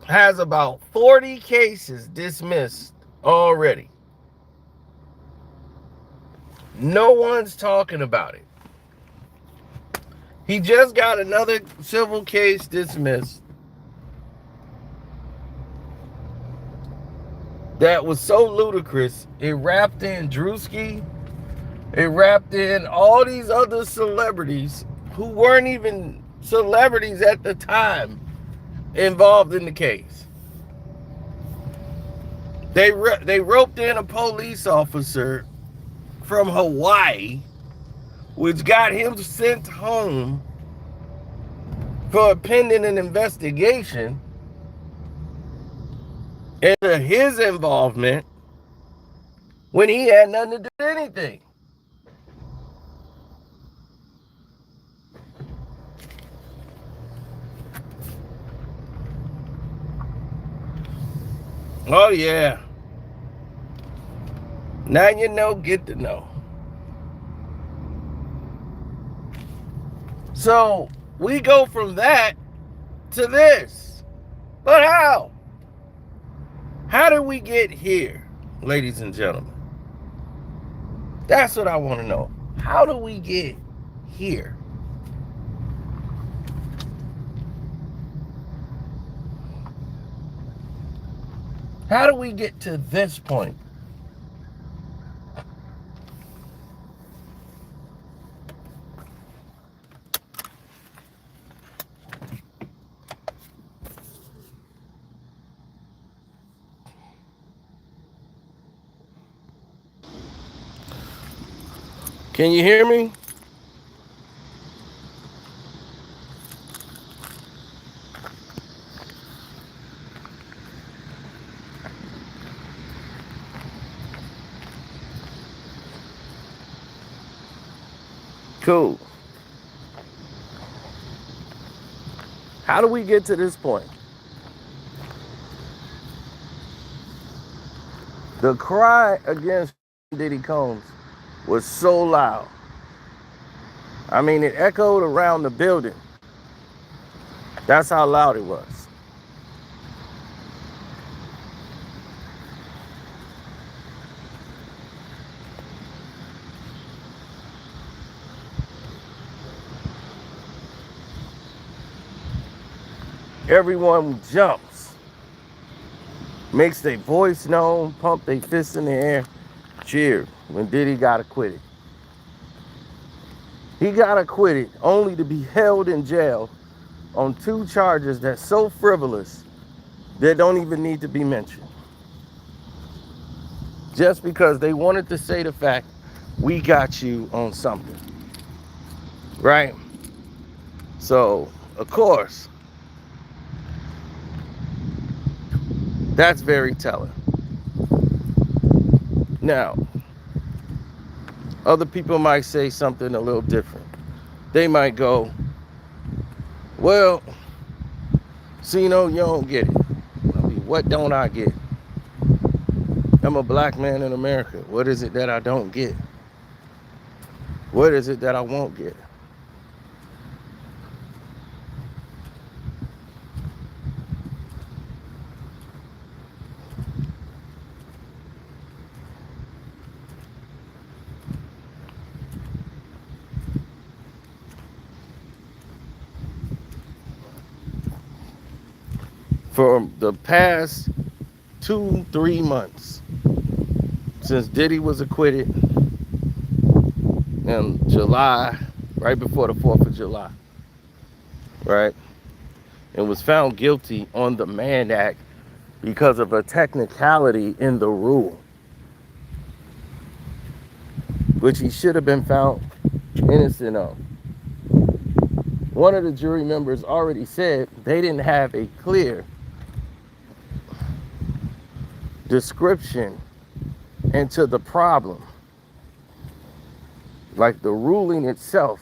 has about 40 cases dismissed already. No one's talking about it. He just got another civil case dismissed that was so ludicrous. It wrapped in Drewski. It wrapped in all these other celebrities who weren't even celebrities at the time involved in the case. They roped in a police officer from Hawaii, which got him sent home for pending an investigation into his involvement when he had nothing to do with anything. Oh, yeah. Now you know, get to know. So we go from that to this. But how? How did we get here, ladies and gentlemen? That's what I want to know. How do we get here? How do we get to this point? Can you hear me? Cool. How do we get to this point? The cry against Diddy Combs was so loud. I mean, it echoed around the building. That's how loud it was. Everyone jumps, makes their voice known, pump their fists in the air, cheer when Diddy got acquitted. He got acquitted only to be held in jail on 2 charges that's so frivolous that don't even need to be mentioned. Just because they wanted to say the fact, we got you on something, right? So, of course, that's very telling. Now, other people might say something a little different. They might go, well, Cino, you don't get it. I mean, what don't I get? I'm a black man in America. What is it that I don't get? What is it that I won't get? For the past 2-3 months, since Diddy was acquitted in July, right before the 4th of July, right, and was found guilty on the Mann Act because of a technicality in the rule, which he should have been found innocent of. One of the jury members already said they didn't have a clear description into the problem. Like, the ruling itself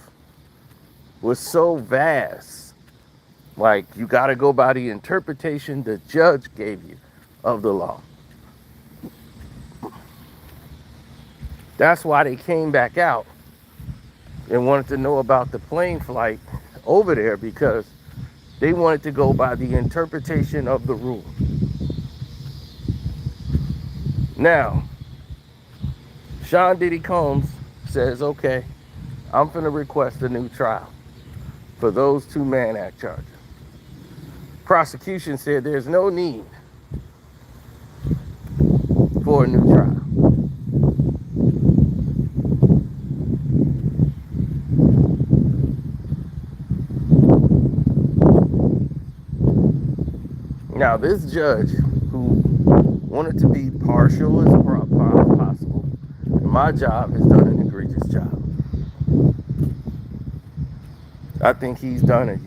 was so vast. Like, you got to go by the interpretation the judge gave you of the law. That's why they came back out and wanted to know about the plane flight over there, because They wanted to go by the interpretation of the rule. Now, Sean Diddy Combs says, okay, I'm finna request a new trial for those two Mann Act charges. Prosecution said there's no need for a new trial. Now, this judge who wanted to be partial as possible, in my job, has done an egregious job. I think he's done a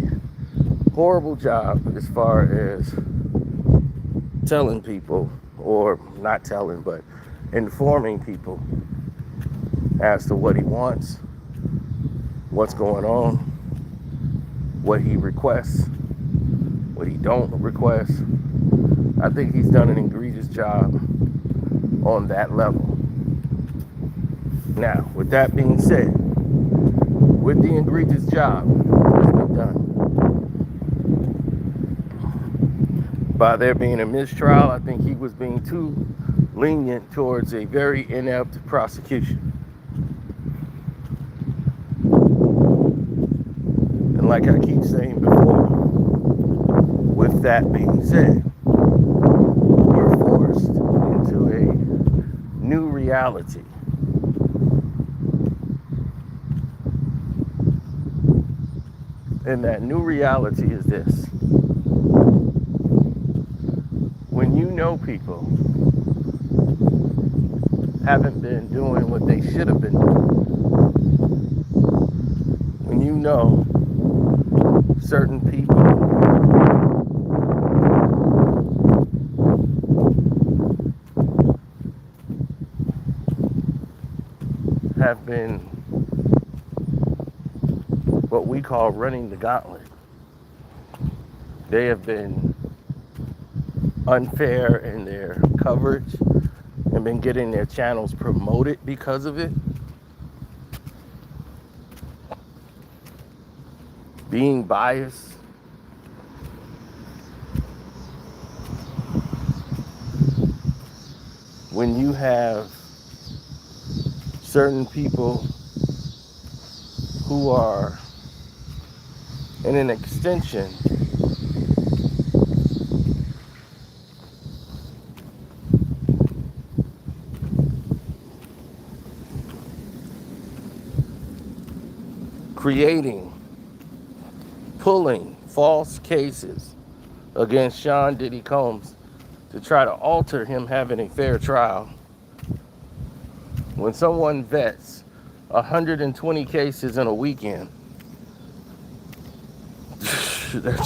horrible job as far as telling people, or not telling, but informing people as to what he wants, what's going on, what he requests, what he don't request. I think he's done an egregious job on that level. Now, with that being said, with the egregious job that's been done, by there being a mistrial, I think he was being too lenient towards a very inept prosecution. And like I keep saying before, with that being said, we're forced into a new reality. And that new reality is this. When you know people haven't been doing what they should have been doing, when you know certain people have been what we call running the gauntlet. They have been unfair in their coverage and been getting their channels promoted because of it. Being biased. When you have certain people who are in an extension pulling false cases against Sean Diddy Combs to try to alter him having a fair trial. When someone vets 120 cases in a weekend, that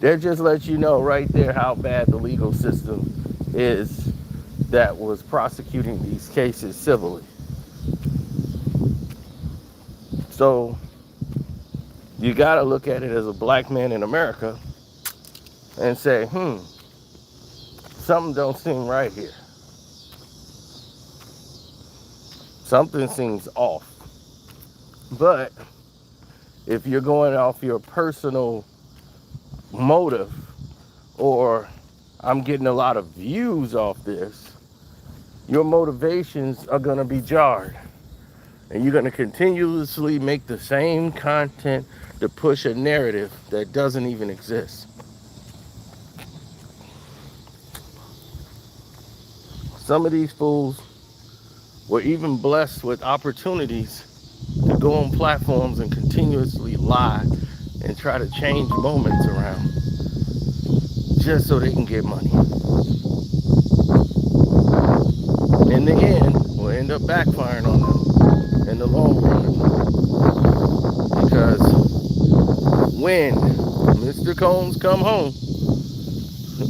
just lets you know right there how bad the legal system is that was prosecuting these cases civilly. So you got to look at it as a black man in America and say, something don't seem right here. Something seems off. But if you're going off your personal motive, or I'm getting a lot of views off this, your motivations are going to be jarred. And you're going to continuously make the same content to push a narrative that doesn't even exist. Some of these fools were even blessed with opportunities to go on platforms and continuously lie and try to change moments around just so they can get money. In the end, will end up backfiring on them in the long run. Because when Mr. Combs come home,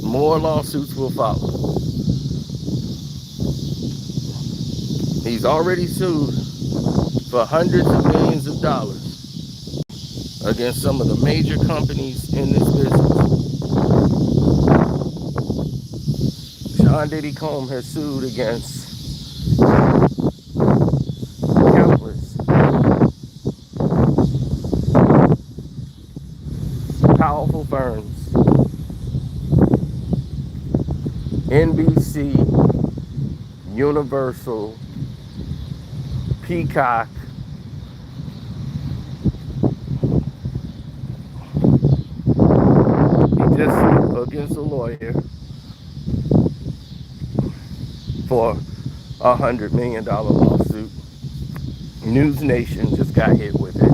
more lawsuits will follow. He's already sued for hundreds of millions of dollars against some of the major companies in this business. Sean Diddy Combs has sued against countless firms, NBC, Universal, Peacock, he just sued against a lawyer for $100 million lawsuit. News Nation just got hit with it.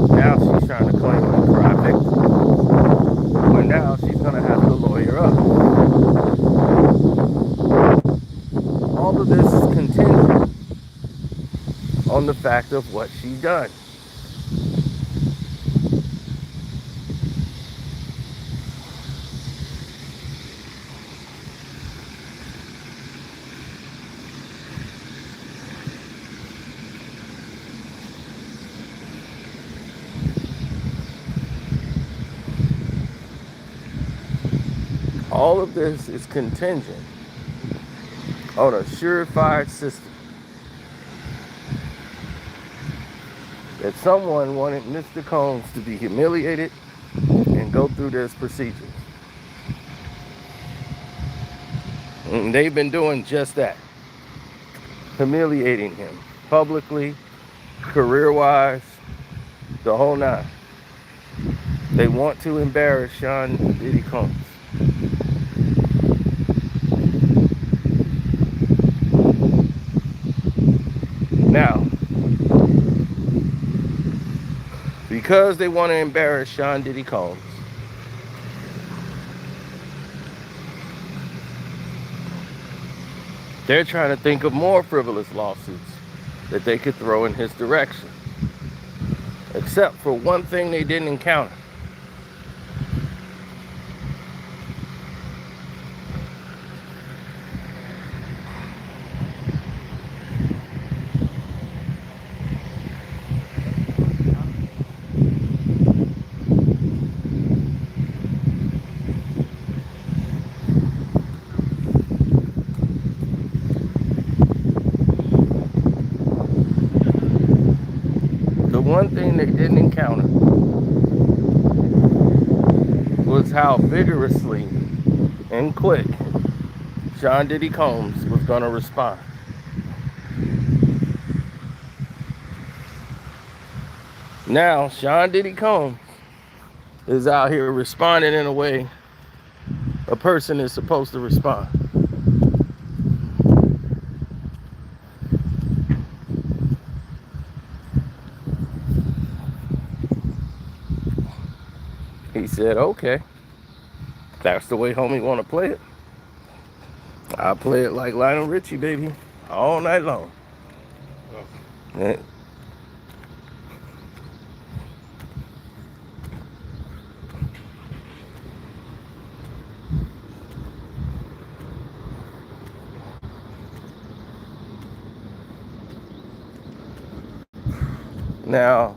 Now she's trying to claim a cry victim. But now she's going to have to lawyer up. All of this is contingent on the fact of what she done. All of this is contingent on a surefire system that someone wanted Mr. Combs to be humiliated and go through this procedure. And they've been doing just that, humiliating him publicly, career-wise, the whole nine. They want to embarrass Sean Diddy Combs. Now, because they want to embarrass Sean Diddy Combs, they're trying to think of more frivolous lawsuits that they could throw in his direction. Except for one thing they didn't encounter. One thing they didn't encounter was how vigorously and quick Sean Diddy Combs was going to respond. Now, Sean Diddy Combs is out here responding in a way a person is supposed to respond. He said, okay, that's the way homie want to play it. I'll play it like Lionel Richie, baby, all night long. Yeah. Now,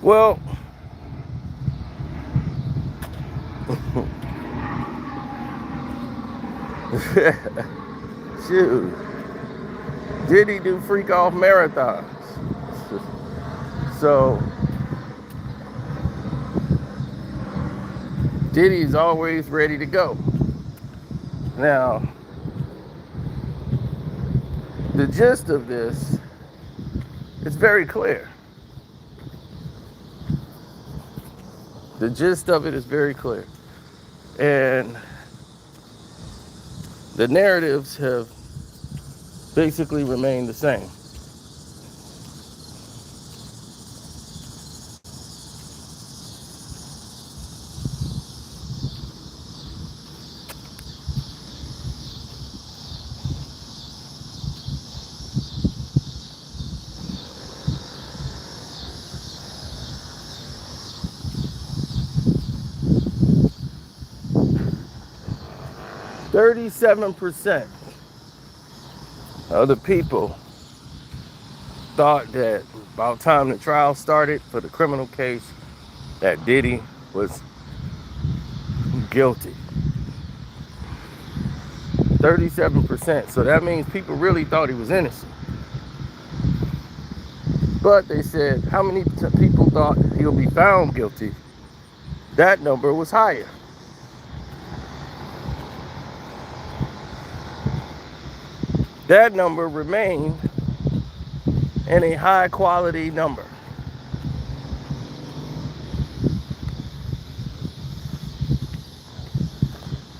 well, shoot, Diddy do freak off marathons. So Diddy's always ready to go. Now, the gist of this is very clear. The gist of it is very clear. And the narratives have basically remained the same. "37% of the people thought that about time the trial started for the criminal case that Diddy was guilty." 37%. So that means people really thought he was innocent. But they said, how many people thought he'll be found guilty? That number was higher. That number remained in a high quality number.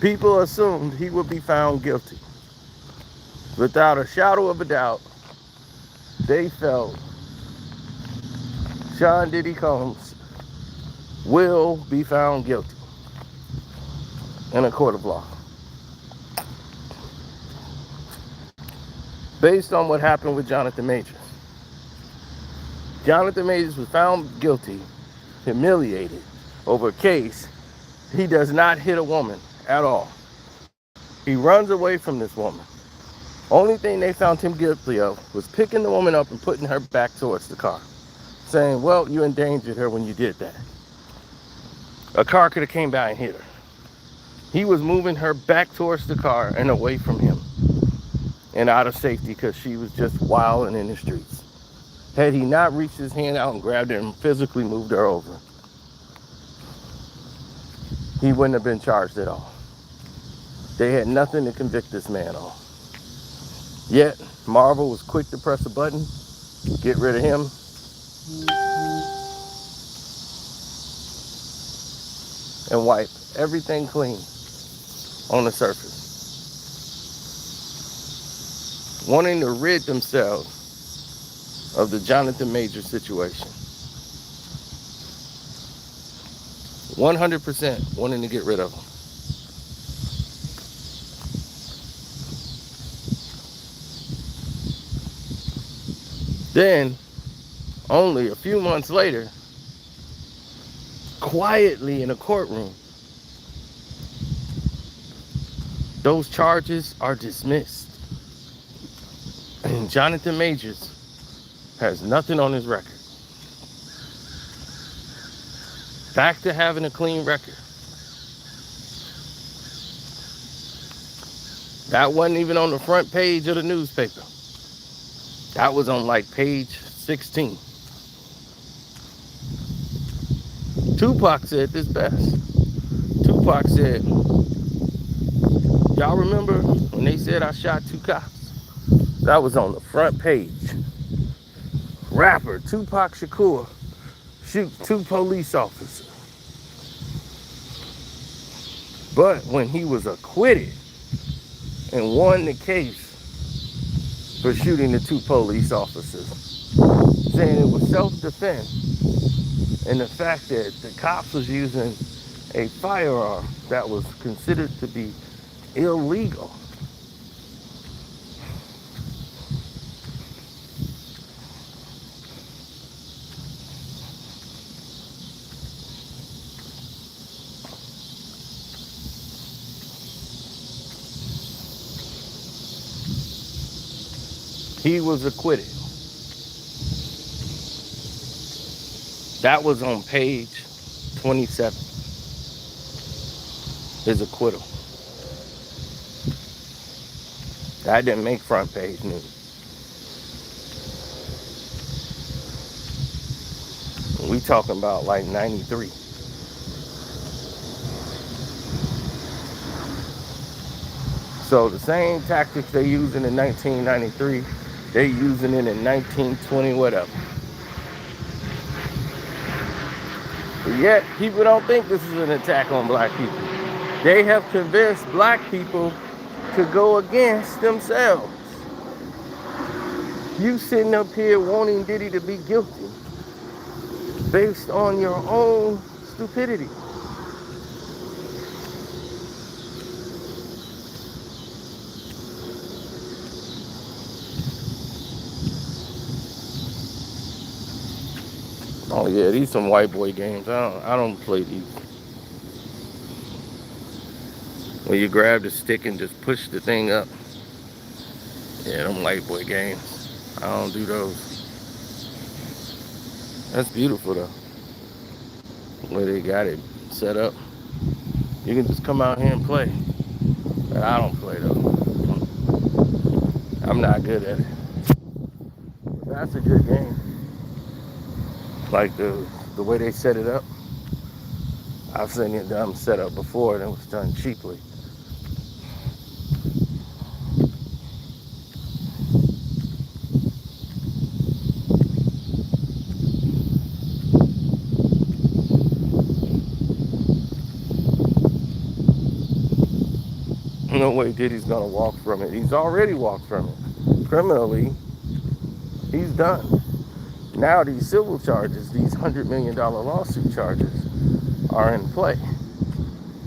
People assumed he would be found guilty. Without a shadow of a doubt, they felt Sean Diddy Combs will be found guilty in a court of law. Based on what happened with Jonathan Majors. Jonathan Majors was found guilty, humiliated, over a case. He does not hit a woman at all. He runs away from this woman. Only thing they found him guilty of was picking the woman up and putting her back towards the car, saying, well, you endangered her when you did that. A car could have came by and hit her. He was moving her back towards the car and away from him and out of safety because she was just wild and in the streets. Had he not reached his hand out and grabbed her and physically moved her over, he wouldn't have been charged at all. They had nothing to convict this man on. Yet, Marvel was quick to press a button, get rid of him, and wipe everything clean on the surface. Wanting to rid themselves of the Jonathan Majors situation. 100% wanting to get rid of him. Then, only a few months later, quietly in a courtroom, those charges are dismissed. And Jonathan Majors has nothing on his record. Back to having a clean record. That wasn't even on the front page of the newspaper. That was on like page 16. Tupac said this best. Tupac said, y'all remember when they said I shot 2 cops? That was on the front page. Rapper Tupac Shakur shoot 2 police officers. But when he was acquitted and won the case for shooting the 2 police officers, saying it was self-defense, and the fact that the cops was using a firearm that was considered to be illegal. He was acquitted. That was on page 27. His acquittal. That didn't make front page news. We talking about like 93. So the same tactics they used in 1993, they using it in 1920 whatever. But yet, people don't think this is an attack on black people. They have convinced black people to go against themselves. You sitting up here wanting Diddy to be guilty based on your own stupidity. Oh yeah, these some white boy games. I don't play these. When you grab the stick and just push the thing up. Yeah, them white boy games. I don't do those. That's beautiful though. The way they got it set up. You can just come out here and play. But I don't play though. I'm not good at it. But that's a good game. Like the way they set it up. I've seen it done set up before and it was done cheaply. No way Diddy's gonna walk from it. He's already walked from it. Criminally, he's done. Now these civil charges, these $100 million lawsuit charges, are in play,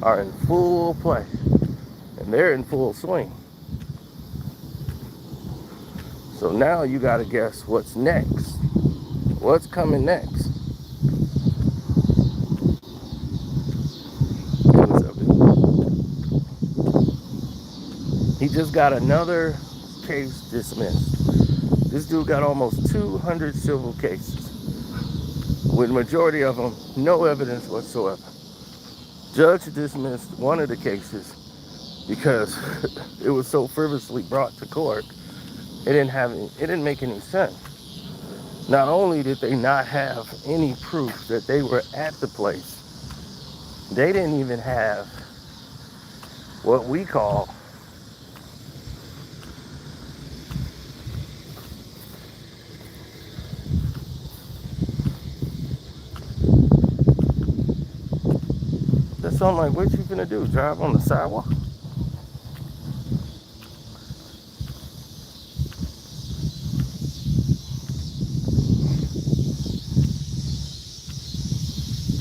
are in full play, and they're in full swing. So now you gotta guess what's next. What's coming next? He just got another case dismissed. This dude got almost 200 civil cases, with majority of them no evidence whatsoever. Judge dismissed one of the cases because it was so frivolously brought to court. It didn't make any sense. Not only did they not have any proof that they were at the place, they didn't even have what we call So I'm like, what you gonna do? Drive on the sidewalk?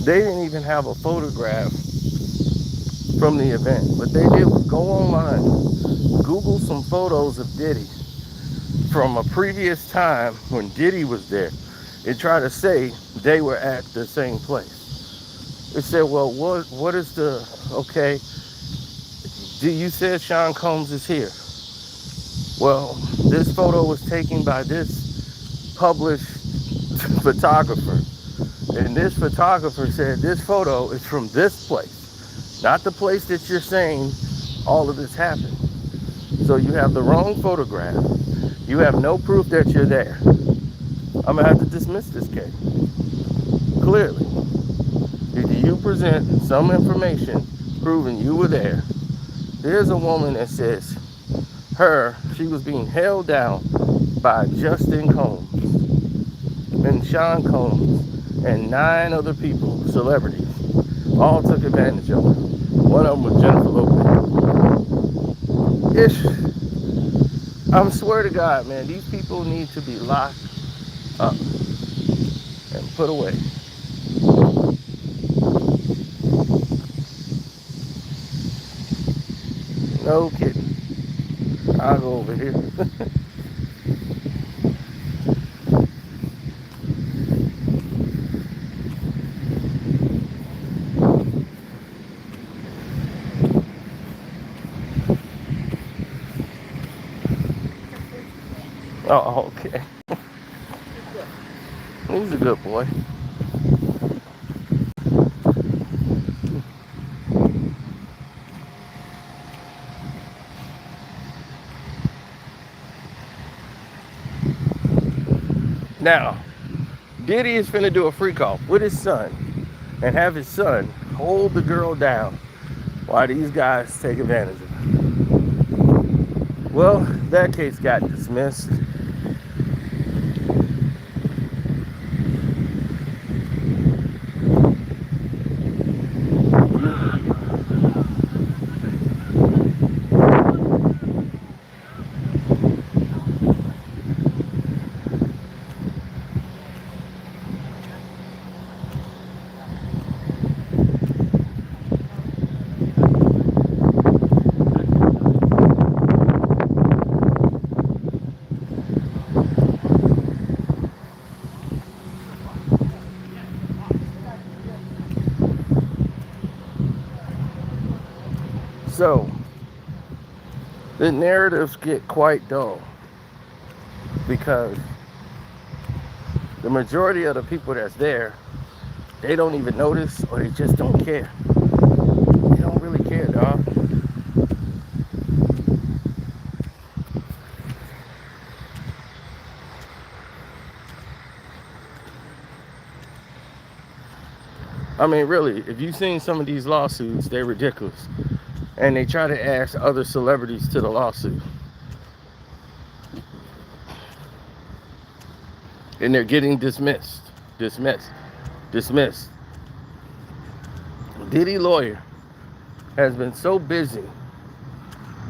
They didn't even have a photograph from the event. What they did was go online, Google some photos of Diddy from a previous time when Diddy was there, and try to say they were at the same place. They said, well, what is the, okay, you said Sean Combs is here. Well, this photo was taken by this published photographer. And this photographer said this photo is from this place, not the place that you're saying all of this happened. So you have the wrong photograph. You have no proof that you're there. I'm gonna have to dismiss this case. Clearly. Either you present some information proving you were there. There's a woman that says she was being held down by Justin Combs and Sean Combs and 9 other people, celebrities, all took advantage of her. One of them was Jennifer Lopez. I swear to God, man, these people need to be locked up and put away. No kidding. I'll go over here. Oh, okay. He's a good boy. Now, Diddy is finna do a freak off with his son and have his son hold the girl down while these guys take advantage of her. Well, that case got dismissed. So the narratives get quite dull because the majority of the people that's there, they don't even notice or they just don't care. They don't really care, dog. I mean, really, if you've seen some of these lawsuits, they're ridiculous. And they try to ask other celebrities to the lawsuit. And they're getting dismissed. Diddy lawyer has been so busy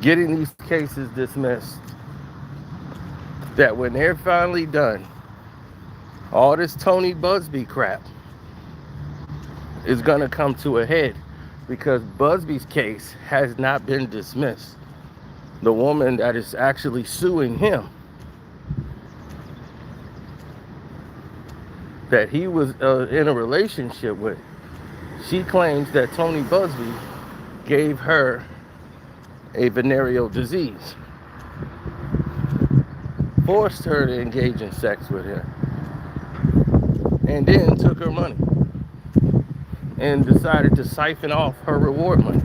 getting these cases dismissed that when they're finally done, all this Tony Busby crap is going to come to a head because Busby's case has not been dismissed. The woman that is actually suing him, that he was in a relationship with, she claims that Tony Busby gave her a venereal disease, forced her to engage in sex with him, and then took her money and decided to siphon off her reward money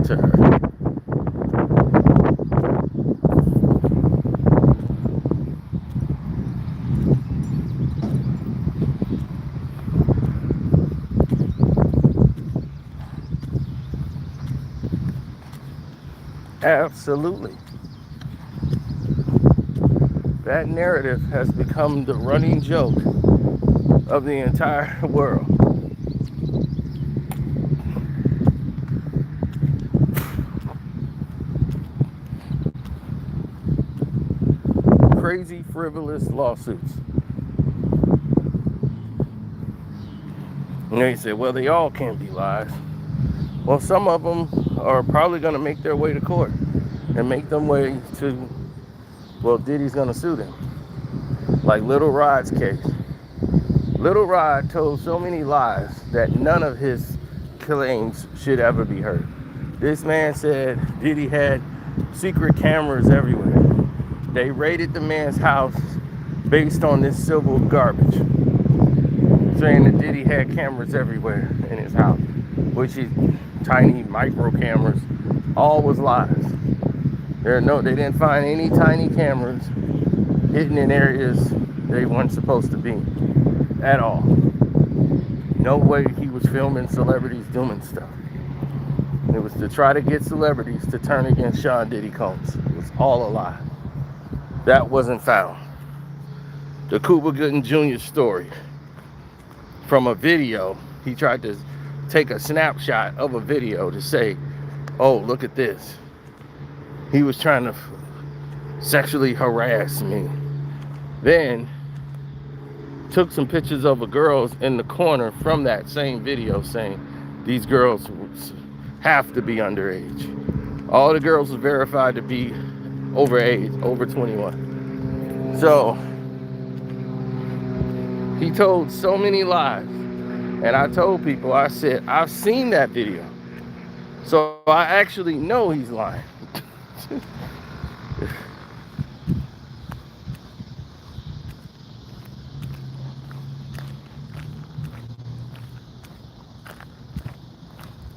to her. Absolutely. That narrative has become the running joke of the entire world. Crazy, frivolous lawsuits. And they say, well, they all can't be lies. Well, some of them are probably going to make their way to court and make them way to, well, Diddy's going to sue them. Like Little Rod's case. Little Rod told so many lies that none of his claims should ever be heard. This man said Diddy had secret cameras everywhere. They raided the man's house based on this civil garbage, saying that Diddy had cameras everywhere in his house, which is tiny micro cameras. All was lies. They didn't find any tiny cameras hidden in areas they weren't supposed to be at all. No way he was filming celebrities doing stuff. It was to try to get celebrities to turn against Sean Diddy Combs. It was all a lie. That wasn't found. The Cuba Gooding Jr. story, from a video, he tried to take a snapshot of a video to say, oh, look at this. He was trying to sexually harass me. Then took some pictures of the girls in the corner from that same video saying these girls have to be underage. All the girls were verified to be over age, over 21. So he told so many lies. And I told people, I said, I've seen that video. So I actually know he's lying.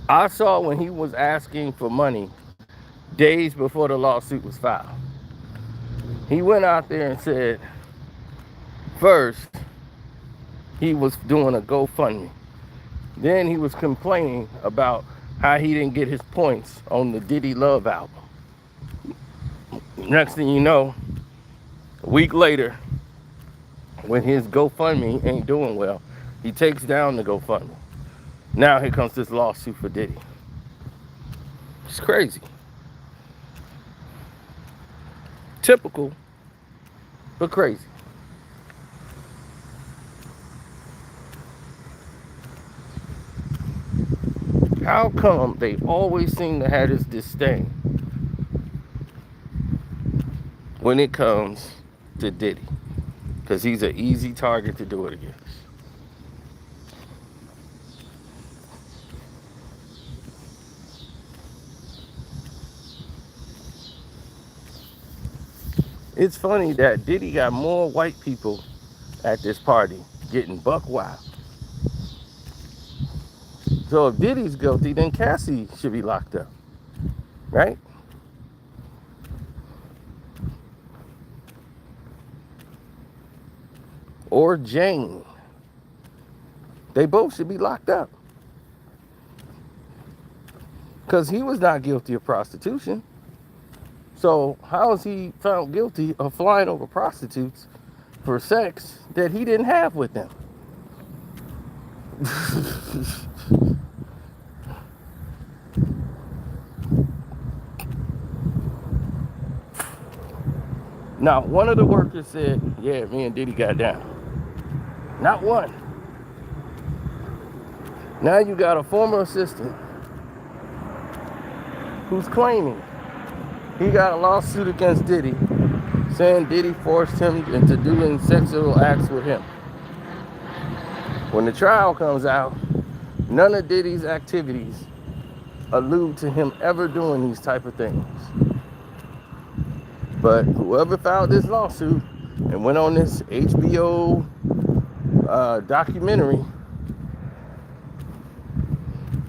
I saw when he was asking for money days before the lawsuit was filed. He went out there and said, first, he was doing a GoFundMe. Then he was complaining about how he didn't get his points on the Diddy Love album. Next thing you know, a week later, when his GoFundMe ain't doing well, he takes down the GoFundMe. Now here comes this lawsuit for Diddy. It's crazy. Typical, but crazy. How come they always seem to have this disdain when it comes to Diddy? Because he's an easy target to do it against. It's funny that Diddy got more white people at this party getting buck wild. So if Diddy's guilty, then Cassie should be locked up, right? Or Jane. They both should be locked up. Because he was not guilty of prostitution. So how is he found guilty of flying over prostitutes for sex that he didn't have with them? Now, one of the workers said, yeah, me and Diddy got down. Not one. Now you got a former assistant who's claiming he got a lawsuit against Diddy, saying Diddy forced him into doing sexual acts with him. When the trial comes out, none of Diddy's activities allude to him ever doing these type of things. But whoever filed this lawsuit and went on this HBO documentary,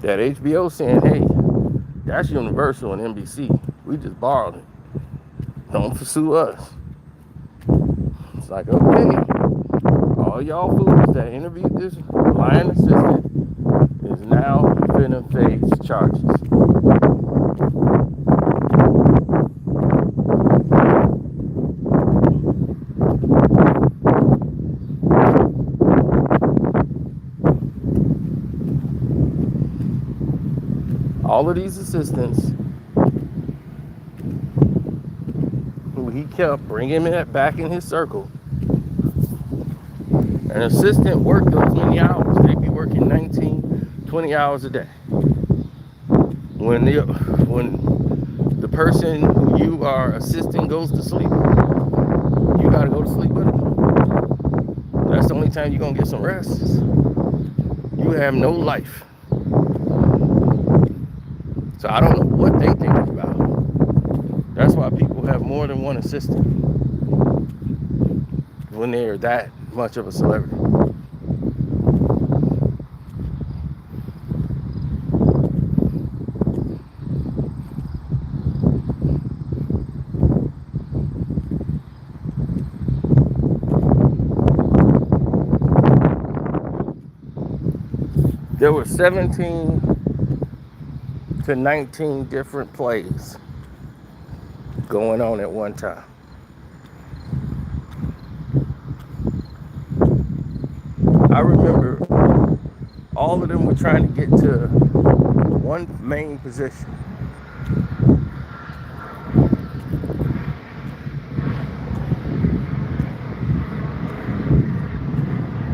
that HBO saying, hey, that's Universal and NBC. We just borrowed it. Don't pursue us. It's like, okay, all y'all fools that interviewed this lying assistant is now finna face charges. All of these assistants who he kept bringing back in his circle. An assistant worked those many hours. They'd be working 19, 20 hours a day. When the person who you are assisting goes to sleep, you gotta go to sleep with them. That's the only time you're gonna get some rest. You have no life. So I don't know what they think about. That's why people have more than one assistant when they're that much of a celebrity. There were 17 to 19 different plays going on at one time. I remember all of them were trying to get to one main position.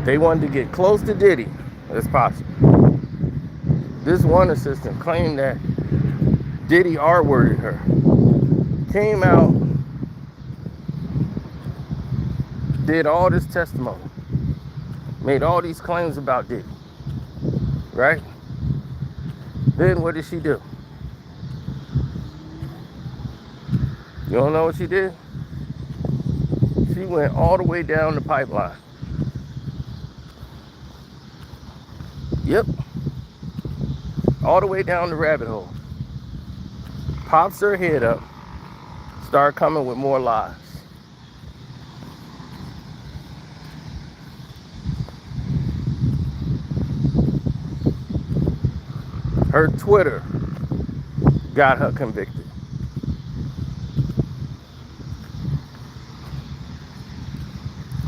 They wanted to get close to Diddy as possible. This one assistant claimed that Diddy R-worded her. Came out, did all this testimony, made all these claims about Diddy, right? Then what did she do? You don't know what she did? She went all the way down the pipeline. Yep. All the way down the rabbit hole. Pops her head up. Start coming with more lies. Her Twitter got her convicted.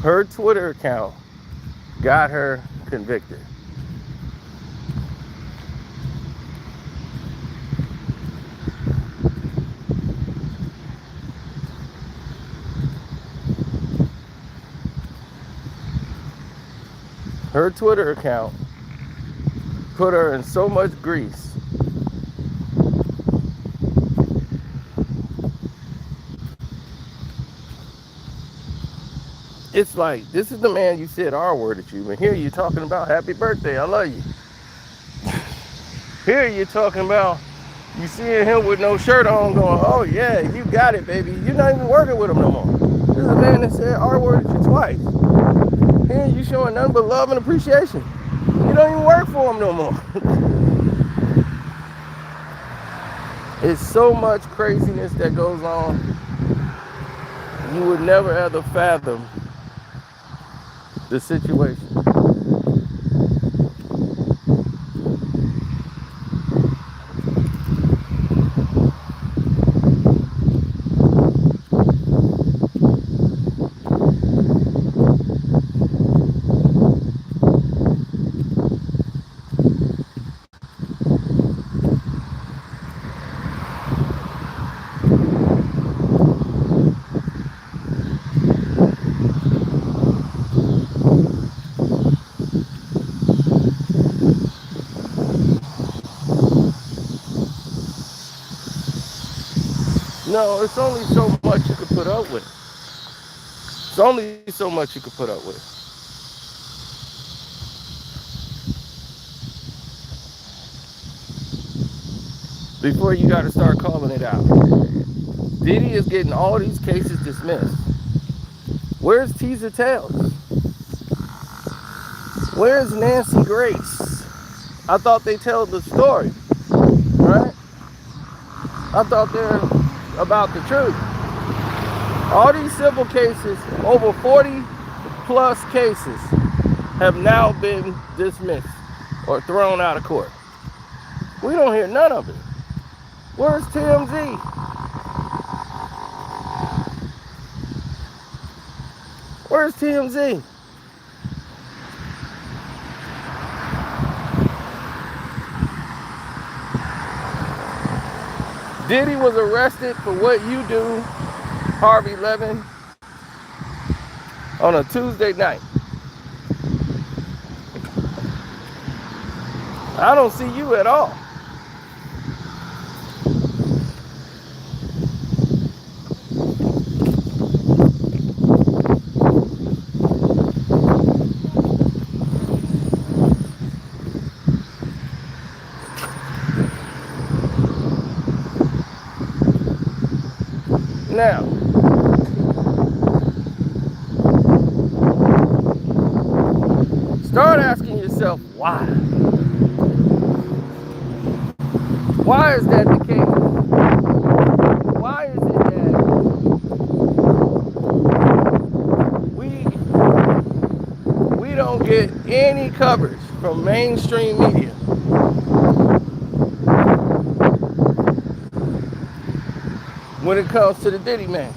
Her Twitter account got her convicted. Her Twitter account put her in so much grease. It's like, this is the man you said R-word at you, and here you're talking about happy birthday, I love you. Here you're talking about you seeing him with no shirt on going, oh yeah, you got it, baby. You're not even working with him no more. and said R-worded you twice. Here you showing nothing but love and appreciation. You don't even work for them no more. It's so much craziness that goes on. You would never ever fathom the situation. No, it's only so much you can put up with. It's only so much you can put up with. Before you got to start calling it out. Diddy is getting all these cases dismissed. Where's Teaser Tales? Where's Nancy Grace? I thought they tell the story, right? I thought they're about the truth. All these civil cases, over 40 plus cases, have now been dismissed or thrown out of court. We don't hear none of it. Where's TMZ? Where's TMZ? Diddy was arrested for what you do, Harvey Levin, on a Tuesday night. I don't see you at all. Now, start asking yourself why. Why is that the case? Why is it that we don't get any coverage from mainstream media? When it comes to the Diddy man,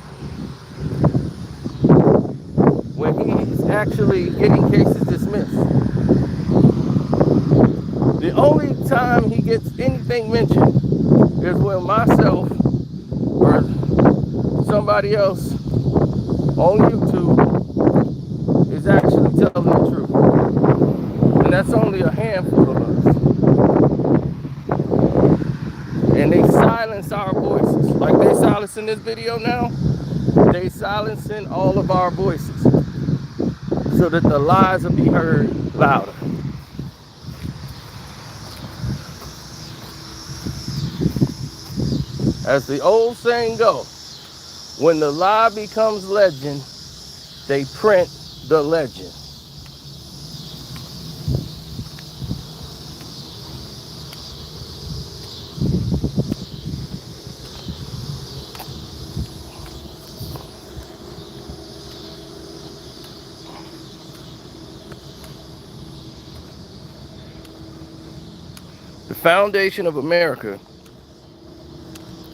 when he's actually getting cases dismissed, the only time he gets anything mentioned is when myself or somebody else on YouTube is actually telling the truth, and that's only a handful of us. And they silence our voices. Like they silencing this video now, they silencing all of our voices so that the lies will be heard louder. As the old saying goes, when the lie becomes legend, they print the legend. The foundation of America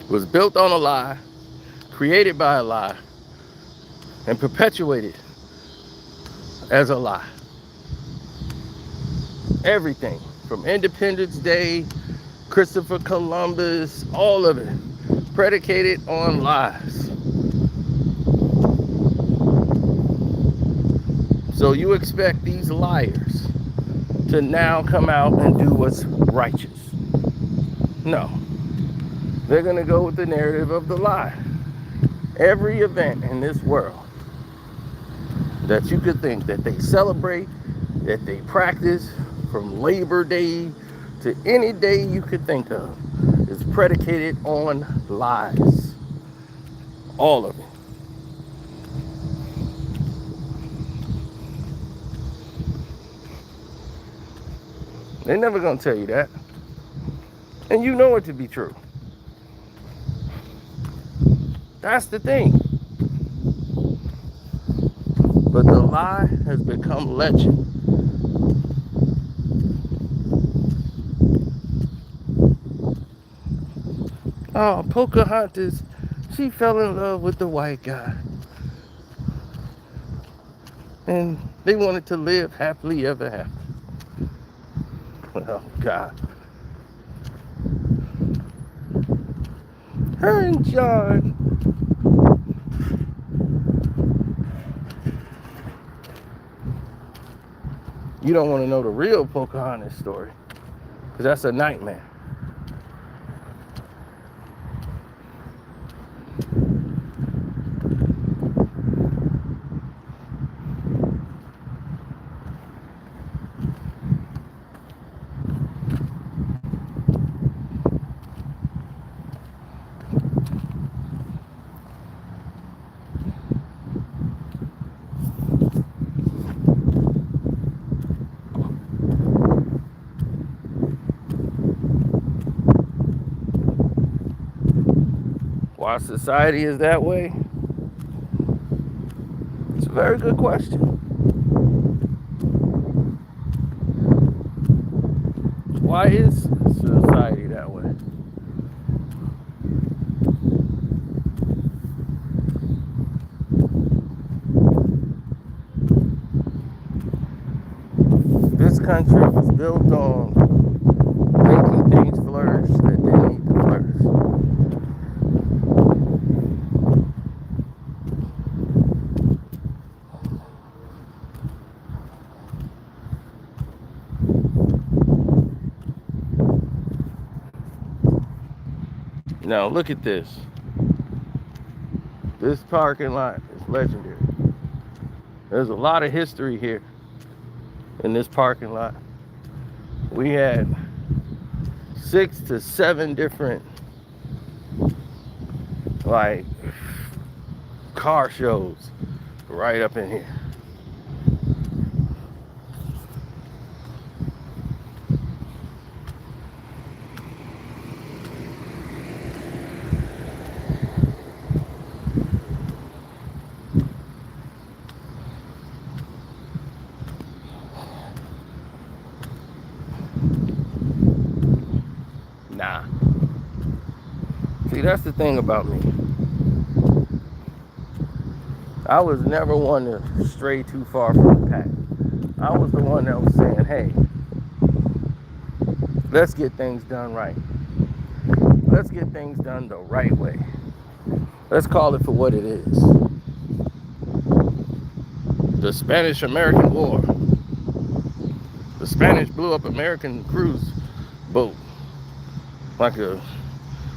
was built on a lie, created by a lie, and perpetuated as a lie. Everything from Independence Day, Christopher Columbus, all of it predicated on lies. So you expect these liars to now come out and do what's righteous. No. They're going to go with the narrative of the lie. Every event in this world that you could think that they celebrate, that they practice, from Labor Day to any day you could think of, is predicated on lies. All of it. They're never gonna tell you that. And you know it to be true. That's the thing. But the lie has become legend. Oh, Pocahontas, she fell in love with the white guy. And they wanted to live happily ever after. Oh, God. Her and John. You don't want to know the real Pocahontas story, because that's a nightmare. Why society is that way? It's a very good question. Why is society that way? This country was built on making things flourish that didn't need to flourish. Now look at this. This parking lot is legendary. There's a lot of history here in this parking lot. We had 6 to 7 different like car shows right up in here. Nah. See, that's the thing about me. I was never one to stray too far from the pack. I was the one that was saying, hey, let's get things done right. Let's get things done the right way. Let's call it for what it is. The Spanish-American War. The Spanish blew up American cruise boat like a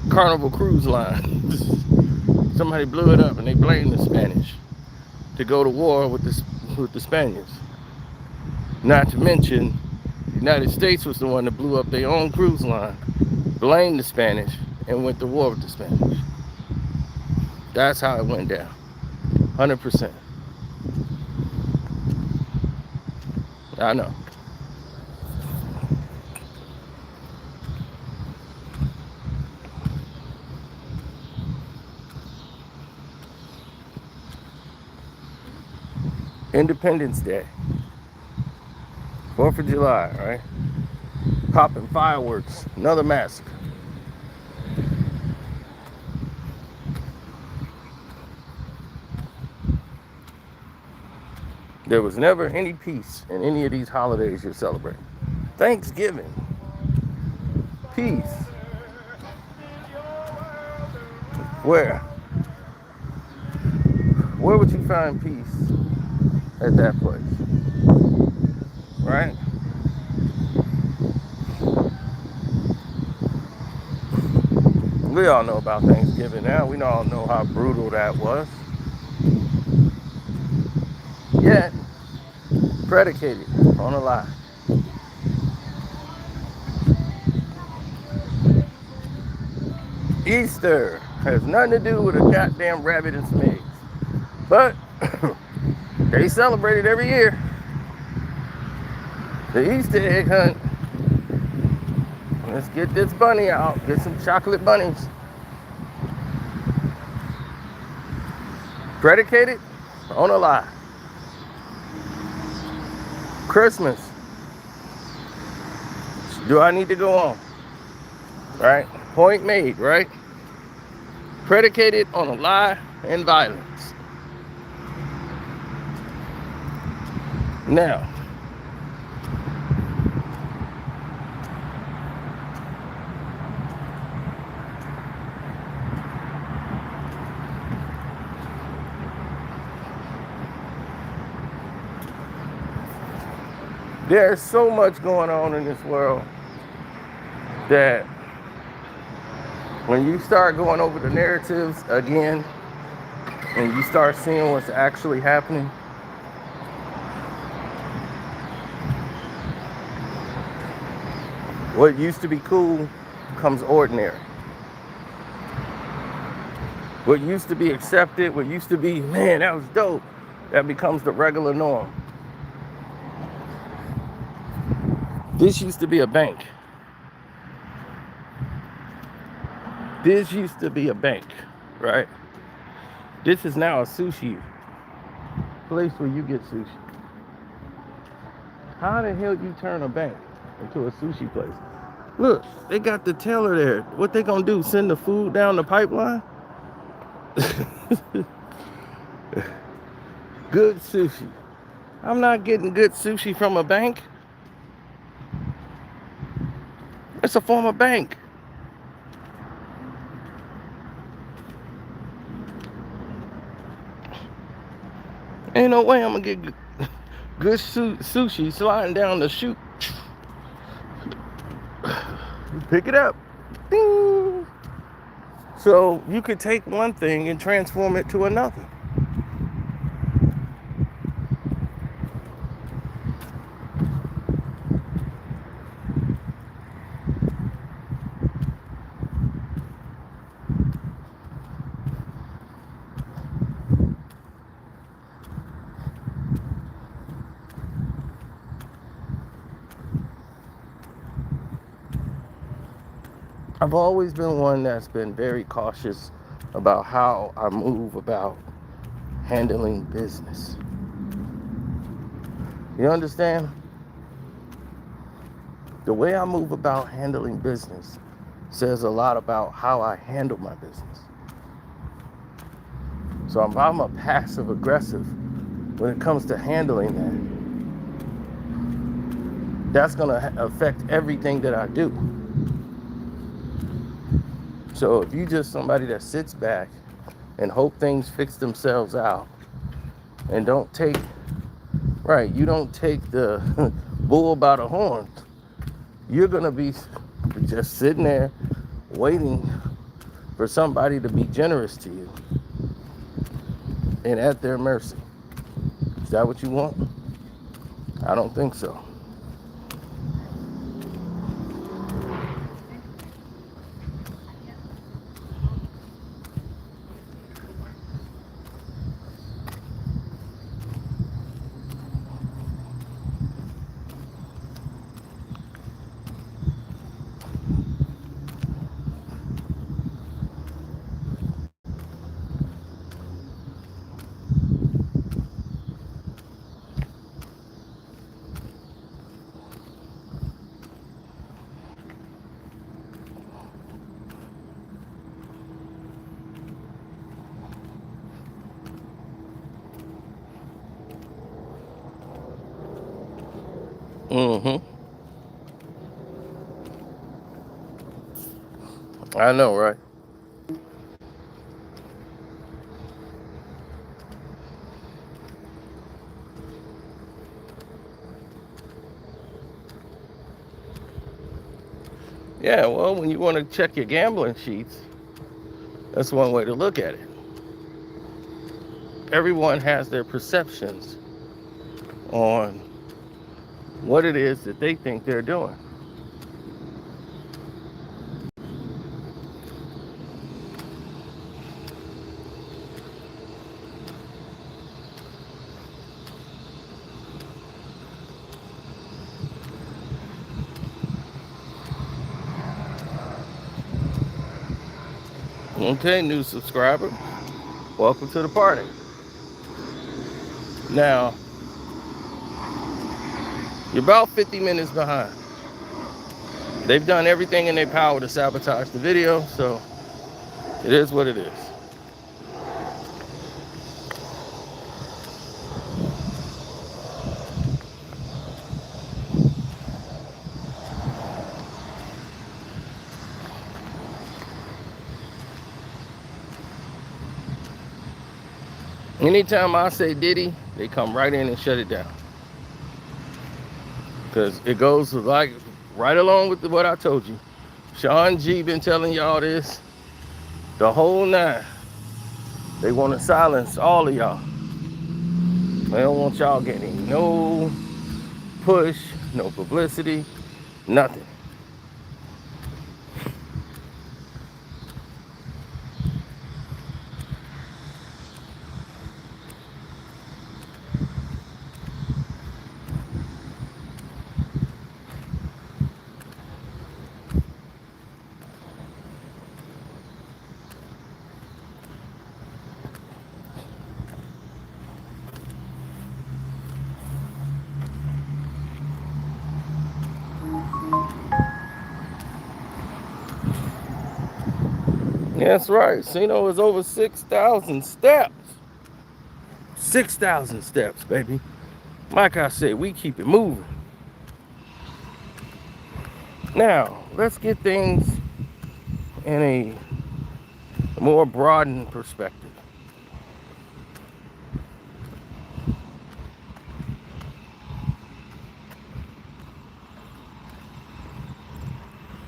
Carnival cruise line. Somebody blew it up and they blamed the Spanish to go to war with the Spaniards. Not to mention, the United States was the one that blew up their own cruise line, blamed the Spanish, and went to war with the Spanish. That's how it went down. 100%. I know. Independence Day, 4th of July, right? Popping fireworks, another massacre. There was never any peace in any of these holidays you're celebrating. Thanksgiving, peace. Where would you find peace at that place? Right? We all know about Thanksgiving now. We all know how brutal that was. Yet, predicated on a lie. Easter has nothing to do with a goddamn rabbit and some eggs. But they celebrate it every year. The Easter egg hunt Let's get this bunny out. Get some chocolate bunnies. Predicated on a lie. Christmas. Do I need to go on? Right? Point made, right? Predicated on a lie and violence. Now, there's so much going on in this world that when you start going over the narratives again and you start seeing what's actually happening, what used to be cool becomes ordinary. What used to be accepted, what used to be, man, that was dope, that becomes the regular norm. This used to be a bank. This used to be a bank, right? This is now a sushi place where you get sushi. How the hell you turn a bank into a sushi place? Look, they got the teller there. What they gonna do? Send the food down the pipeline? Good sushi. I'm not getting good sushi from a bank. It's a form of bank. Ain't no way I'm gonna get good sushi sliding down the chute. Pick it up. Ding. So you could take one thing and transform it to another. I've always been one that's been very cautious about how I move about handling business. You understand? The way I move about handling business says a lot about how I handle my business. So if I'm a passive aggressive when it comes to handling that, that's gonna affect everything that I do. So if you just somebody that sits back and hope things fix themselves out and don't take, right, you don't take the bull by the horns, you're gonna be just sitting there waiting for somebody to be generous to you and at their mercy. Is that what you want? I don't think so. Mm-hmm. I know, right? Yeah, well, when you want to check your gambling sheets, that's one way to look at it. Everyone has their perceptions on what it is that they think they're doing. Okay, new subscriber. Welcome to the party. Now, you're about 50 minutes behind. They've done everything in their power to sabotage the video, so it is what it is. Anytime I say Diddy, they come right in and shut it down. Because it goes like right along with what I told you. Sean G been telling y'all this the whole night. They want to silence all of y'all. They don't want y'all getting no push, no publicity, nothing. That's right. Sino is over 6,000 steps. 6,000 steps, baby. Like I said, we keep it moving. Now, let's get things in a more broadened perspective.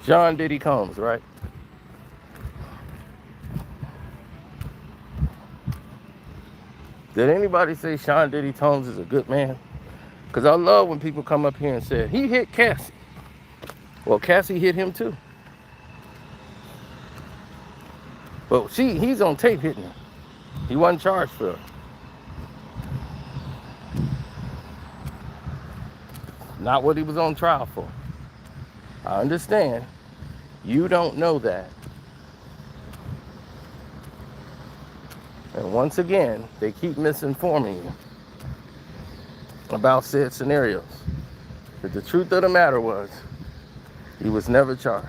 John Diddy Combs, right? Did anybody say Sean Diddy Combs is a good man? Because I love when people come up here and say, he hit Cassie. Well, Cassie hit him too. But he's on tape hitting him. He wasn't charged for it. Not what he was on trial for. I understand. You don't know that. And once again, they keep misinforming you about said scenarios. But the truth of the matter was, he was never charged.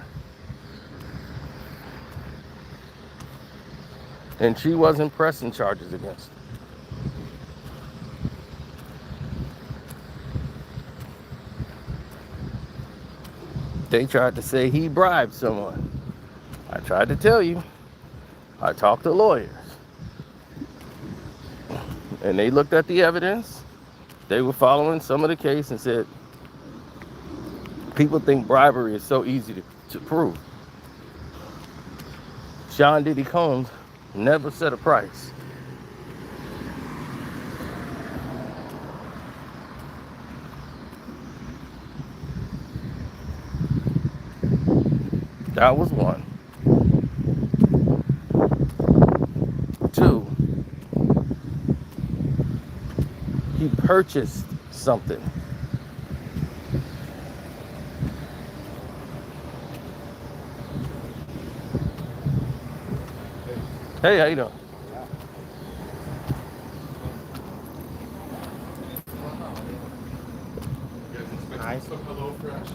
And she wasn't pressing charges against him. They tried to say he bribed someone. I tried to tell you. I talked to lawyers. And they looked at the evidence. They were following some of the case and said, people think bribery is so easy to prove. Sean Diddy Combs never set a price. That was one. Two, he purchased something. Hey, how you doing? Nice. Hello, fresh.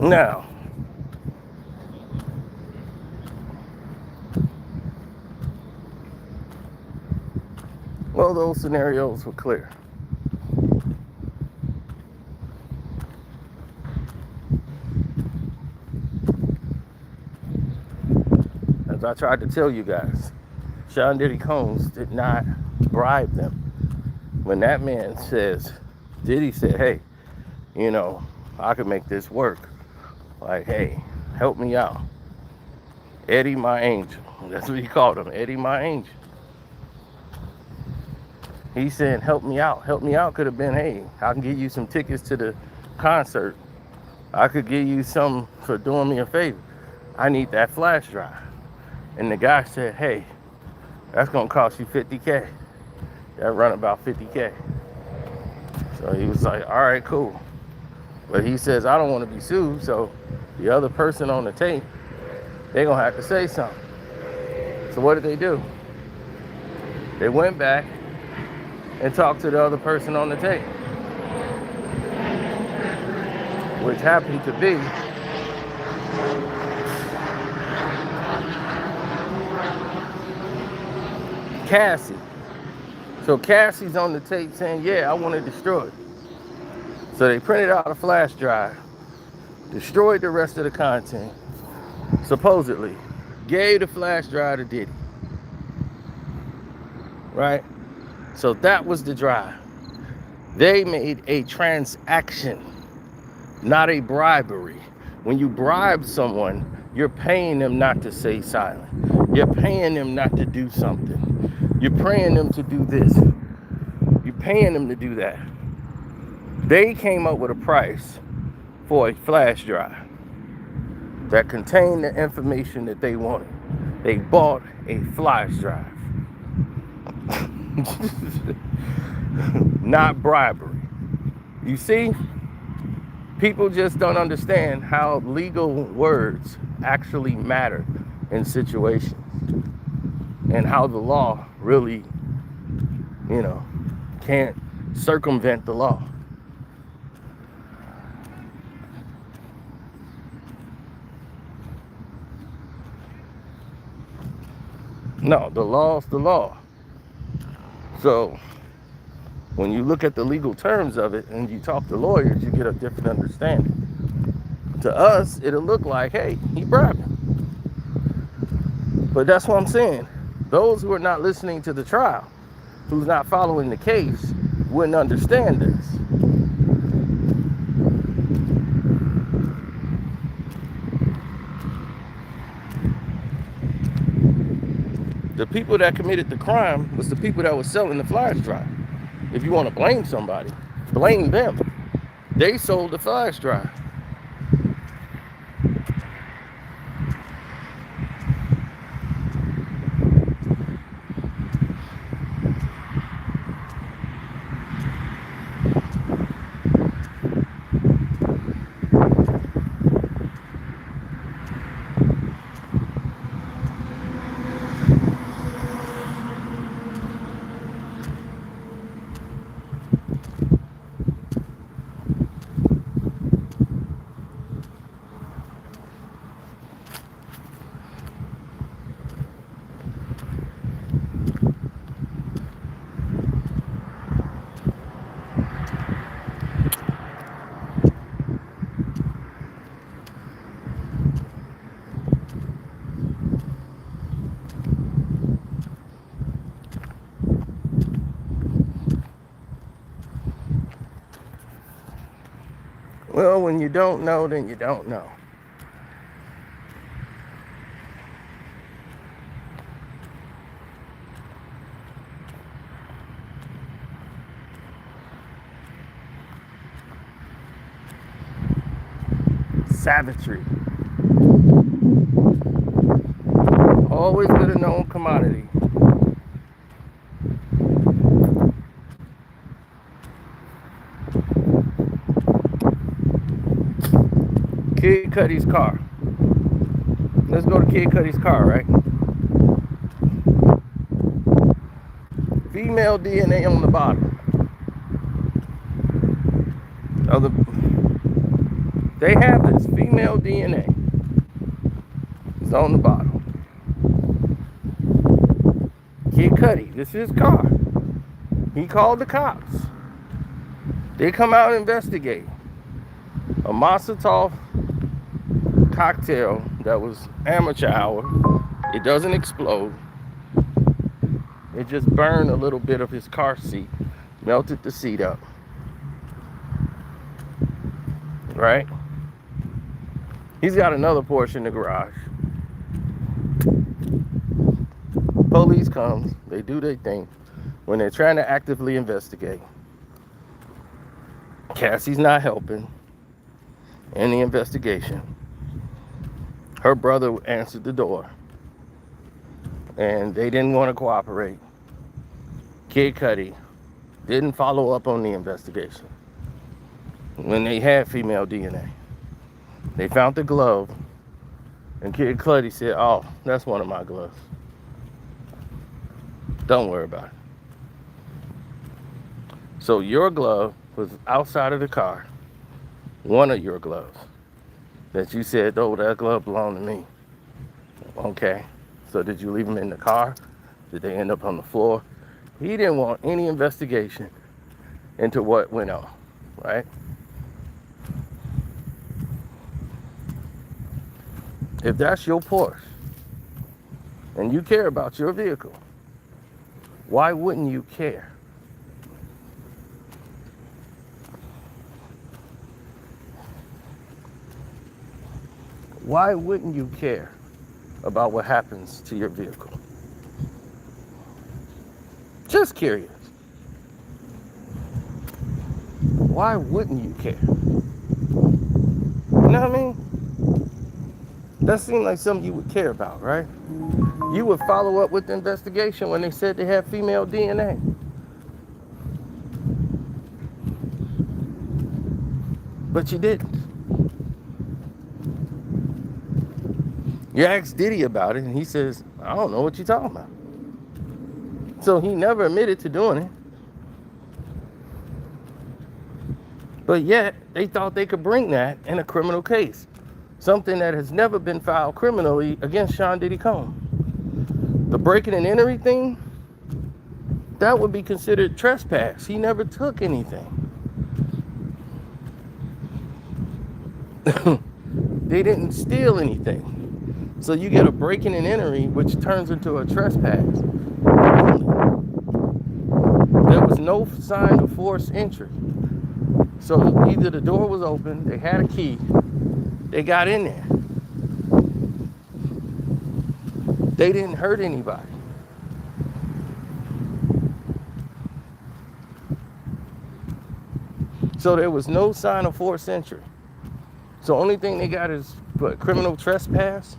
Now, well, those scenarios were clear. As I tried to tell you guys, Sean Diddy Combs did not bribe them. When that man says, Diddy said, hey, you know, I could make this work. Like, hey, help me out. Eddie, my angel. That's what he called him, Eddie, my angel. He said, help me out. Help me out could have been, hey, I can give you some tickets to the concert. I could give you some for doing me a favor. I need that flash drive. And the guy said, hey, that's gonna cost you 50K. That run about 50K. So he was like, all right, cool. But he says, I don't want to be sued, so the other person on the tape, they're gonna have to say something. So what did they do? They went back and talked to the other person on the tape, which happened to be Cassie. So Cassie's on the tape saying, yeah, I want to destroy it. So they printed out a flash drive, destroyed the rest of the content, supposedly, gave the flash drive to Diddy. Right? So that was the drive. They made a transaction, not a bribery. When you bribe someone, you're paying them not to stay silent. You're paying them not to do something. You're paying them to do this. You're paying them to do that. They came up with a price for a flash drive that contained the information that they wanted. They bought a flash drive. Not bribery. You see, people just don't understand how legal words actually matter in situations and how the law really, can't circumvent the law. No, the law's the law. So when you look at the legal terms of it and you talk to lawyers, you get a different understanding. To us, it'll look like, hey, he bribed him. But that's what I'm saying. Those who are not listening to the trial, who's not following the case, wouldn't understand this. The people that committed the crime was the people that were selling the flash drive. If you want to blame somebody, blame them. They sold the flash drive. Well, when you don't know, then you don't know. Savagery. Always been a known commodity. Kid Cudi's car. Let's go to Kid Cudi's car, right? Female DNA on the bottom. They have this. Female DNA is on the bottom. Kid Cudi, this is his car. He called the cops. They come out and investigate. A Molotov cocktail that was amateur hour. It doesn't explode. It just burned a little bit of his car seat. Melted the seat up. Right? He's got another Porsche in the garage. Police comes, they do their thing when they're trying to actively investigate. Cassie's not helping in the investigation. Her brother answered the door. and they didn't want to cooperate. Kid Cudi didn't follow up on the investigation. When they had female DNA, they found the glove, and Kid Cudi said, "Oh, that's one of my gloves. Don't worry about it." So your glove was outside of the car, one of your gloves that you said, "Oh, that glove belonged to me." Okay. So did you leave them in the car? Did they end up on the floor? He didn't want any investigation into what went on, right? If that's your Porsche and you care about your vehicle, why wouldn't you care? Why wouldn't you care about what happens to your vehicle? Just curious. Why wouldn't you care? You know what I mean? That seemed like something you would care about, right? You would follow up with the investigation when they said they had female DNA. But you didn't. You asked Diddy about it, and he says, "I don't know what you're talking about." So he never admitted to doing it. But yet, they thought they could bring that in a criminal case. Something that has never been filed criminally against Sean Diddy Combs. The breaking and entering thing, that would be considered trespass. He never took anything. They didn't steal anything. So you get a breaking and entering, which turns into a trespass. There was no sign of forced entry. So either the door was open, they had a key, they got in there. They didn't hurt anybody. So there was no sign of forced entry. So only thing they got is what, criminal trespass,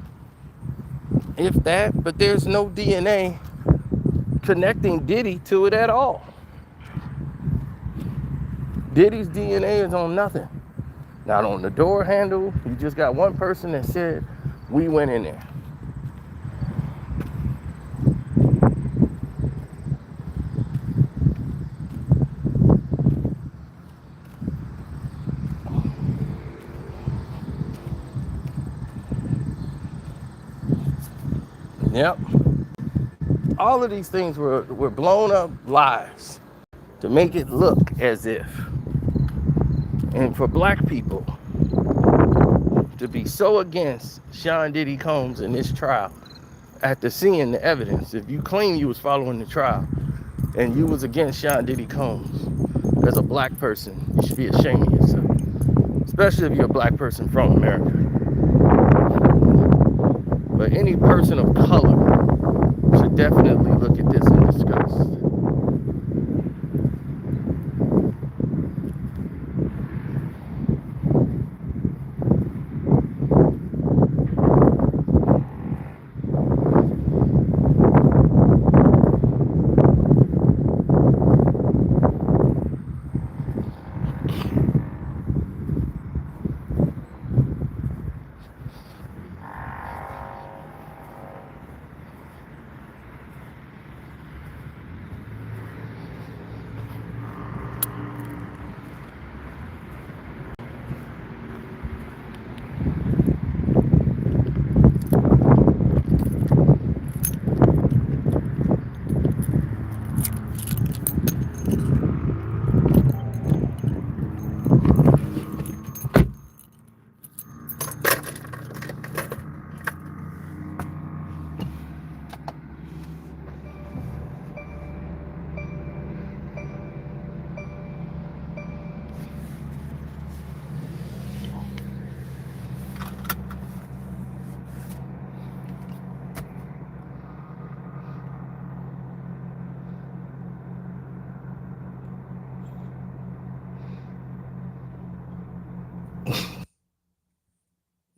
if that, but there's no DNA connecting Diddy to it at all. Diddy's DNA is on nothing. Not on the door handle. You just got one person that said, "We went in there." Yep. All of these things were blown up lies to make it look as if. And for black people to be so against Sean Diddy Combs in this trial, after seeing the evidence, if you claim you was following the trial and you was against Sean Diddy Combs, as a black person, you should be ashamed of yourself. Especially if you're a black person from America. But any person of color should definitely look at this in disgust.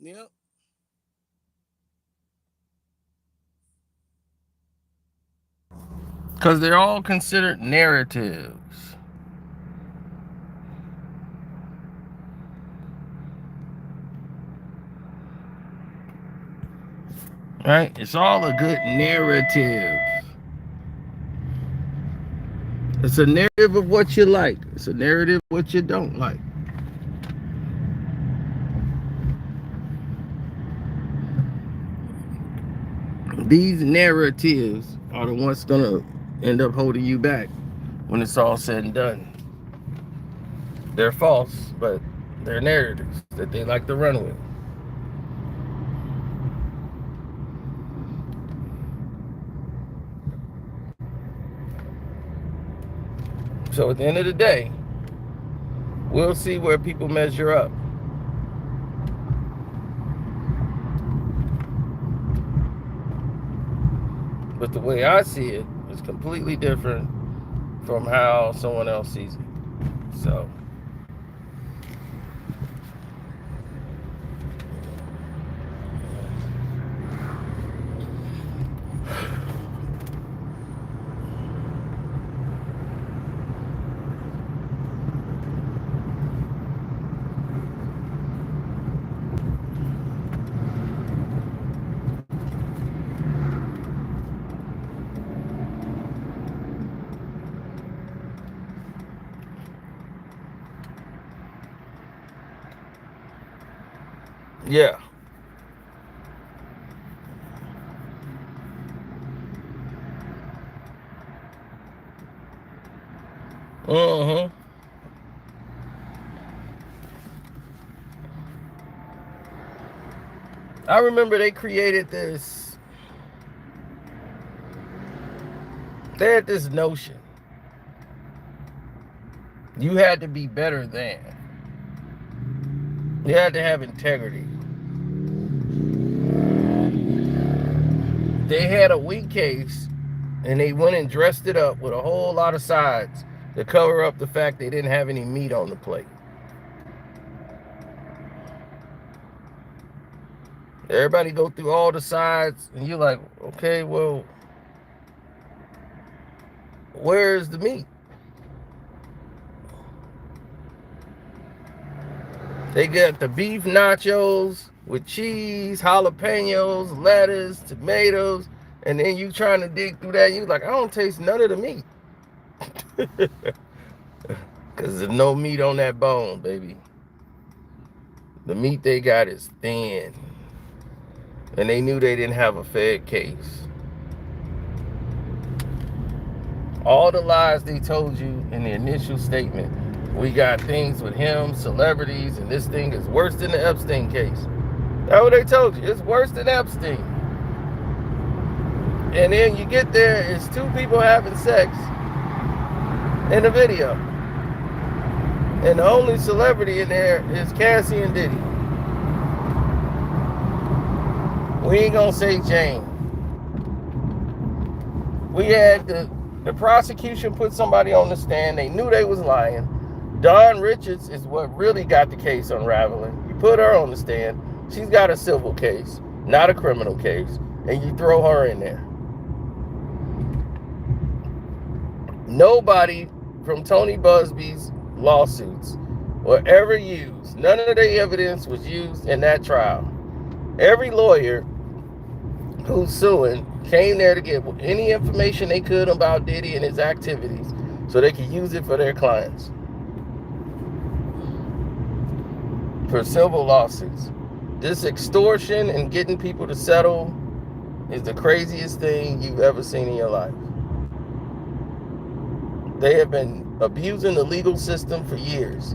Yep. Because they're all considered narratives. Right? It's all a good narrative. It's a narrative of what you like. It's a narrative of what you don't like. These narratives are the ones gonna end up holding you back when it's all said and done. They're false, but they're narratives that they like to run with. So at the end of the day, we'll see where people measure up. But the way I see it is completely different from how someone else sees it. So yeah. I remember they created this. They had this notion. You had to be better than. You had to have integrity. They had a weak case, and they went and dressed it up with a whole lot of sides to cover up the fact they didn't have any meat on the plate. Everybody go through all the sides, and you're like, okay, well, where's the meat? They got the beef nachos with cheese, jalapenos, lettuce, tomatoes, and then you trying to dig through that, you like, I don't taste none of the meat. Because there's no meat on that bone, baby. The meat they got is thin. And they knew they didn't have a fair case. All the lies they told you in the initial statement, we got things with him, celebrities, and this thing is worse than the Epstein case. That's what they told you. It's worse than Epstein. And then you get there, it's two people having sex in a video. And the only celebrity in there is Cassie and Diddy. We ain't gonna say Jane. We had the prosecution put somebody on the stand. They knew they was lying. Dawn Richards is what really got the case unraveling. You put her on the stand. She's got a civil case, not a criminal case. And you throw her in there. Nobody from Tony Busby's lawsuits were ever used. None of the evidence was used in that trial. Every lawyer who's suing came there to get any information they could about Diddy and his activities so they could use it for their clients. For civil lawsuits. This extortion and getting people to settle is the craziest thing you've ever seen in your life. They have been abusing the legal system for years.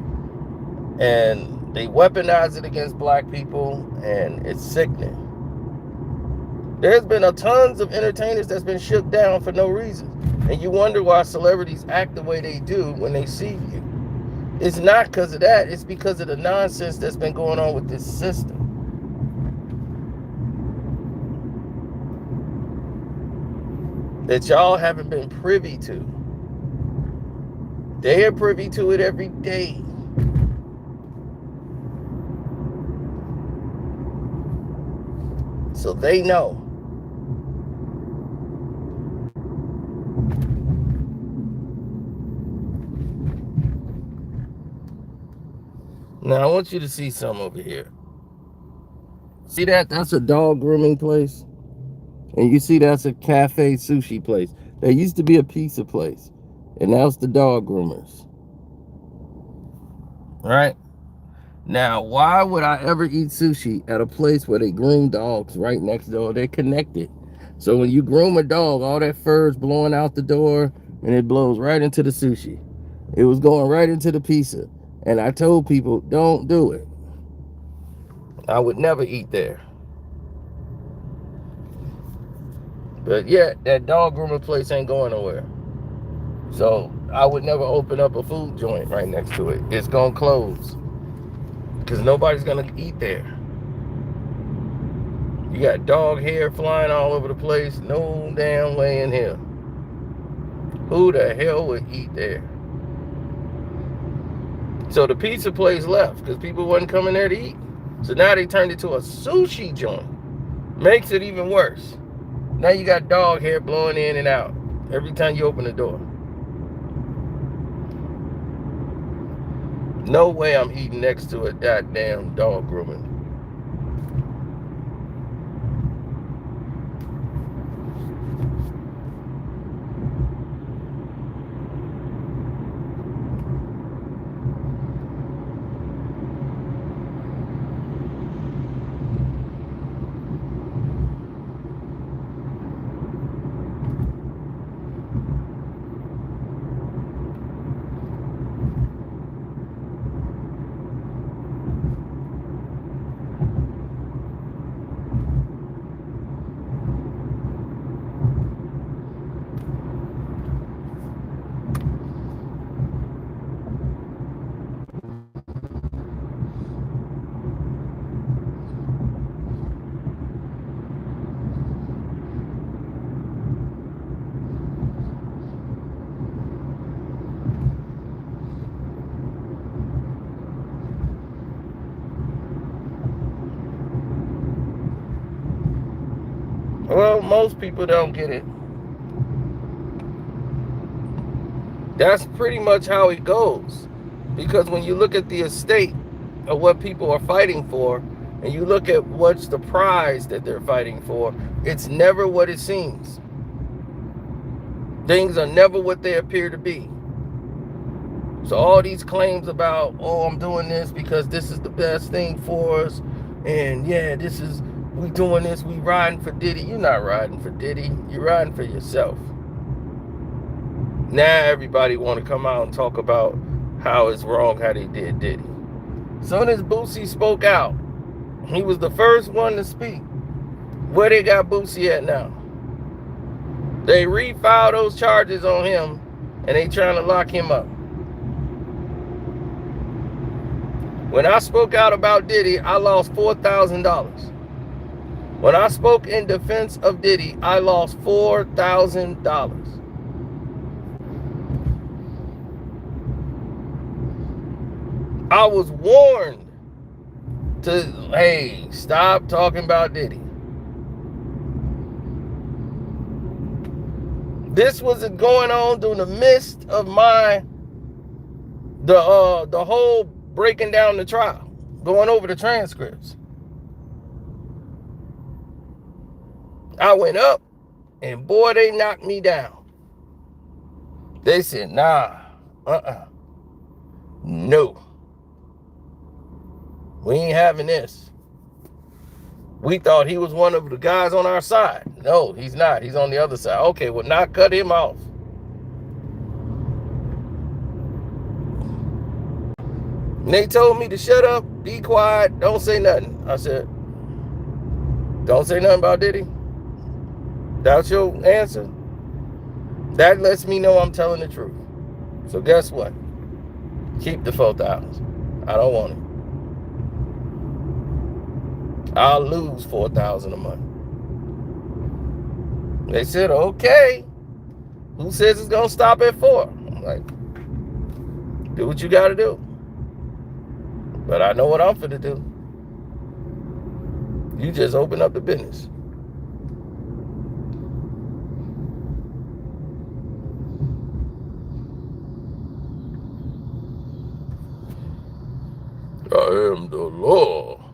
And they weaponize it against black people, and it's sickening. There's been tons of entertainers that's been shook down for no reason. And you wonder why celebrities act the way they do when they see you. It's not because of that. It's because of the nonsense that's been going on with this system. That y'all haven't been privy to. They are privy to it every day. So they know. Now, I want you to see some over here. See that? That's a dog grooming place. And you see that's a cafe sushi place. There used to be a pizza place. And now it's the dog groomers. Right? Now, why would I ever eat sushi at a place where they groom dogs right next door? They're connected. So when you groom a dog, all that fur is blowing out the door and it blows right into the sushi. It was going right into the pizza. And I told people, don't do it. I would never eat there. But yeah, that dog grooming place ain't going nowhere. So I would never open up a food joint right next to it. It's gonna close. Because nobody's gonna eat there. You got dog hair flying all over the place. No damn way in here. Who the hell would eat there? So the pizza place left because people wasn't coming there to eat. So now they turned it to a sushi joint. Makes it even worse. Now you got dog hair blowing in and out every time you open the door. No way I'm eating next to a goddamn dog grooming. Well, most people don't get it. That's pretty much how it goes. Because when you look at the estate of what people are fighting for, and you look at what's the prize that they're fighting for, it's never what it seems. Things are never what they appear to be. So all these claims about, oh, I'm doing this because this is the best thing for us, and yeah, we doing this, we riding for Diddy. You're not riding for Diddy, you're riding for yourself. Now everybody want to come out and talk about how it's wrong how they did Diddy. Soon as Boosie spoke out, he was the first one to speak. Where they got Boosie at now? They refiled those charges on him, and they trying to lock him up. When I spoke out about Diddy, I lost $4,000. When I spoke in defense of Diddy, I lost $4,000. I was warned to, hey, stop talking about Diddy. This was going on during the midst of the whole breaking down the trial, going over the transcripts. I went up, and boy, they knocked me down. They said, nah, no. We ain't having this. We thought he was one of the guys on our side. No, he's not. He's on the other side. Okay, well, now cut him off. And they told me to shut up, be quiet, don't say nothing. I said, don't say nothing about Diddy? That's your answer? That lets me know I'm telling the truth. So guess what? Keep the $4,000. I don't want it. I'll lose $4,000 a month. They said, okay. Who says it's gonna stop at 4? I'm like, do what you gotta do. But I know what I'm finna do. You just open up the business. I am the law.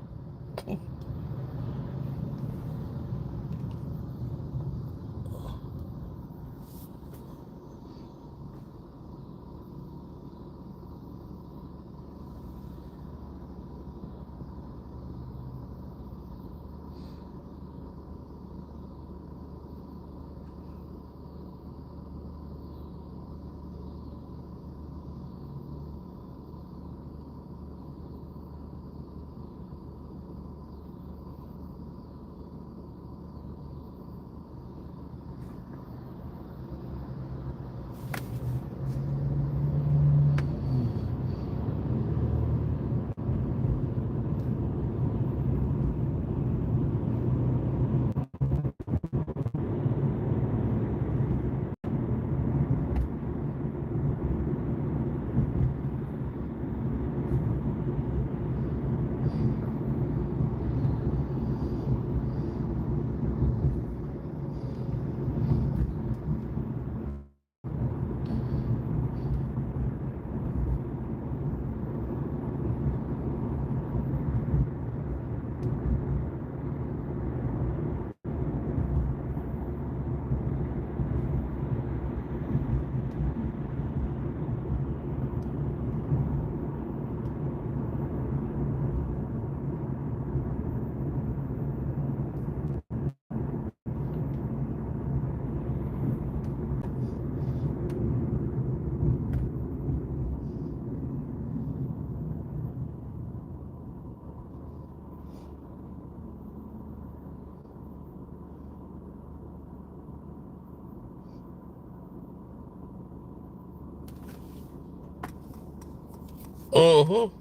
Mm-hmm.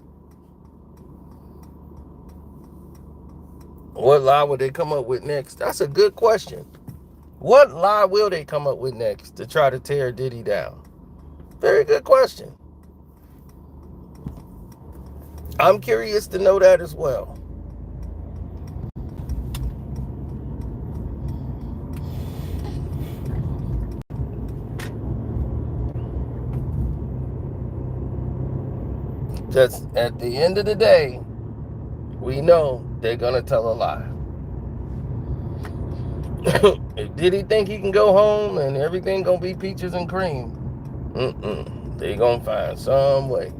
What lie would they come up with next? That's a good question. What lie will they come up with next to try to tear Diddy down? Very good question. I'm curious to know that as well. Just at the end of the day, we know they're gonna tell a lie. If Diddy think he can go home and everything gonna be peaches and cream, they gonna find some way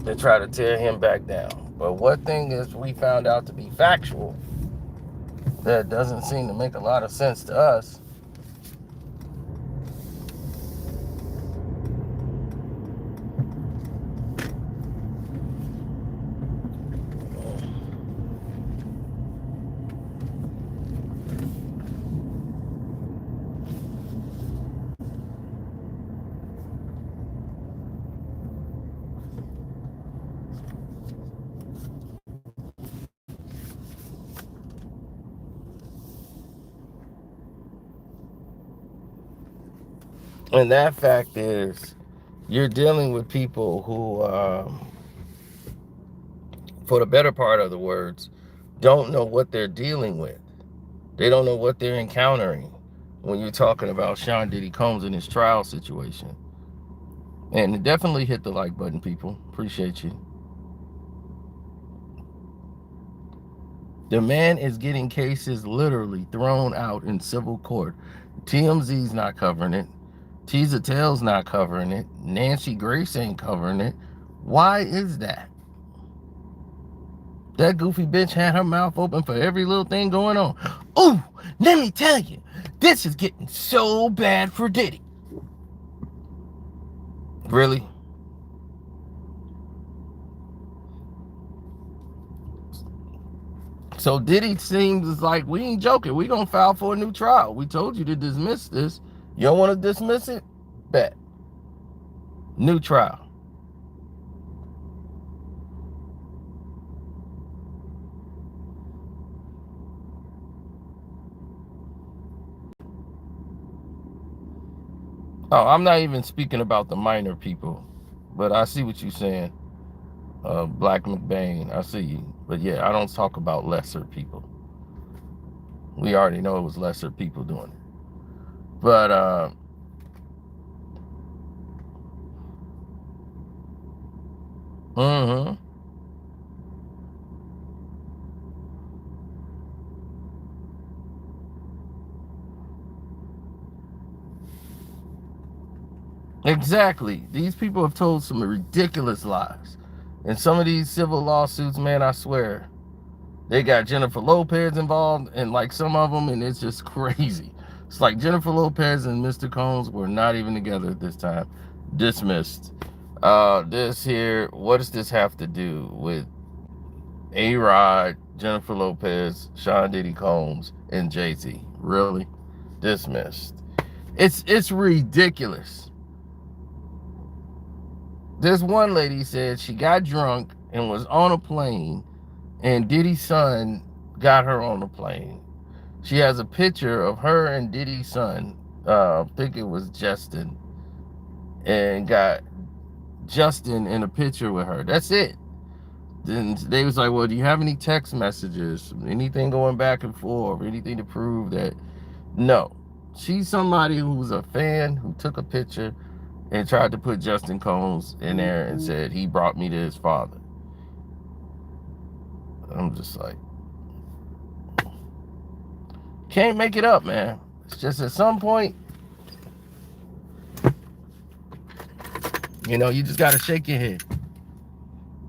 to try to tear him back down. But what thing is we found out to be factual that doesn't seem to make a lot of sense to us? And that fact is, you're dealing with people who, for the better part of the words, don't know what they're dealing with. They don't know what they're encountering when you're talking about Sean Diddy Combs and his trial situation. And definitely hit the like button, people. Appreciate you. The man is getting cases literally thrown out in civil court. TMZ's not covering it. Teaser Tail's not covering it. Nancy Grace ain't covering it. Why is that? That goofy bitch had her mouth open for every little thing going on. Ooh, let me tell you, this is getting so bad for Diddy. Really? So Diddy seems like we ain't joking. We gonna file for a new trial. We told you to dismiss this. You don't want to dismiss it? Bet. New trial. Oh, I'm not even speaking about the minor people, but I see what you're saying. Black McBain, I see you. But yeah, I don't talk about lesser people. We already know it was lesser people doing it. But – Mm-hmm. Exactly. These people have told some ridiculous lies. And some of these civil lawsuits, man, I swear, they got Jennifer Lopez involved and like some of them, and it's just crazy. It's like Jennifer Lopez and Mr. Combs were not even together at this time. Dismissed. This here, what does this have to do with A-Rod, Jennifer Lopez, Sean Diddy Combs, and Jay-Z? Really? Dismissed. It's ridiculous. This one lady said she got drunk and was on a plane, and Diddy's son got her on the plane. She has a picture of her and Diddy's son. I think it was Justin, and got Justin in a picture with her. That's it. Then they was like, "Well, do you have any text messages, anything going back and forth, anything to prove that?" No. She's somebody who was a fan who took a picture and tried to put Justin Combs in there and said he brought me to his father. I'm just like, can't make it up, man. It's just at some point, you just got to shake your head.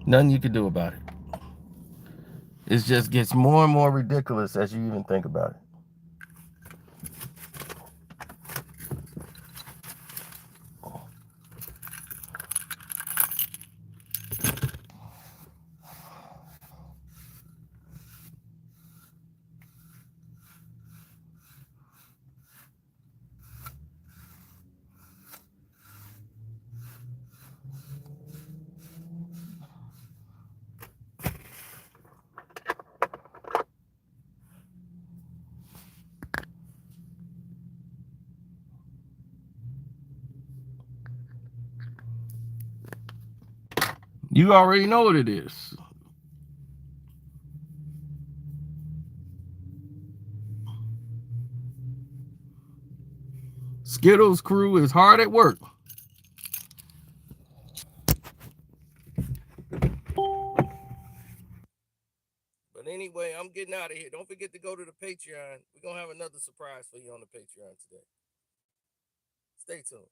Nothing you can do about it. It just gets more and more ridiculous as you even think about it. You already know what it is. Skittles crew is hard at work. But anyway, I'm getting out of here. Don't forget to go to the Patreon. We're going to have another surprise for you on the Patreon today. Stay tuned.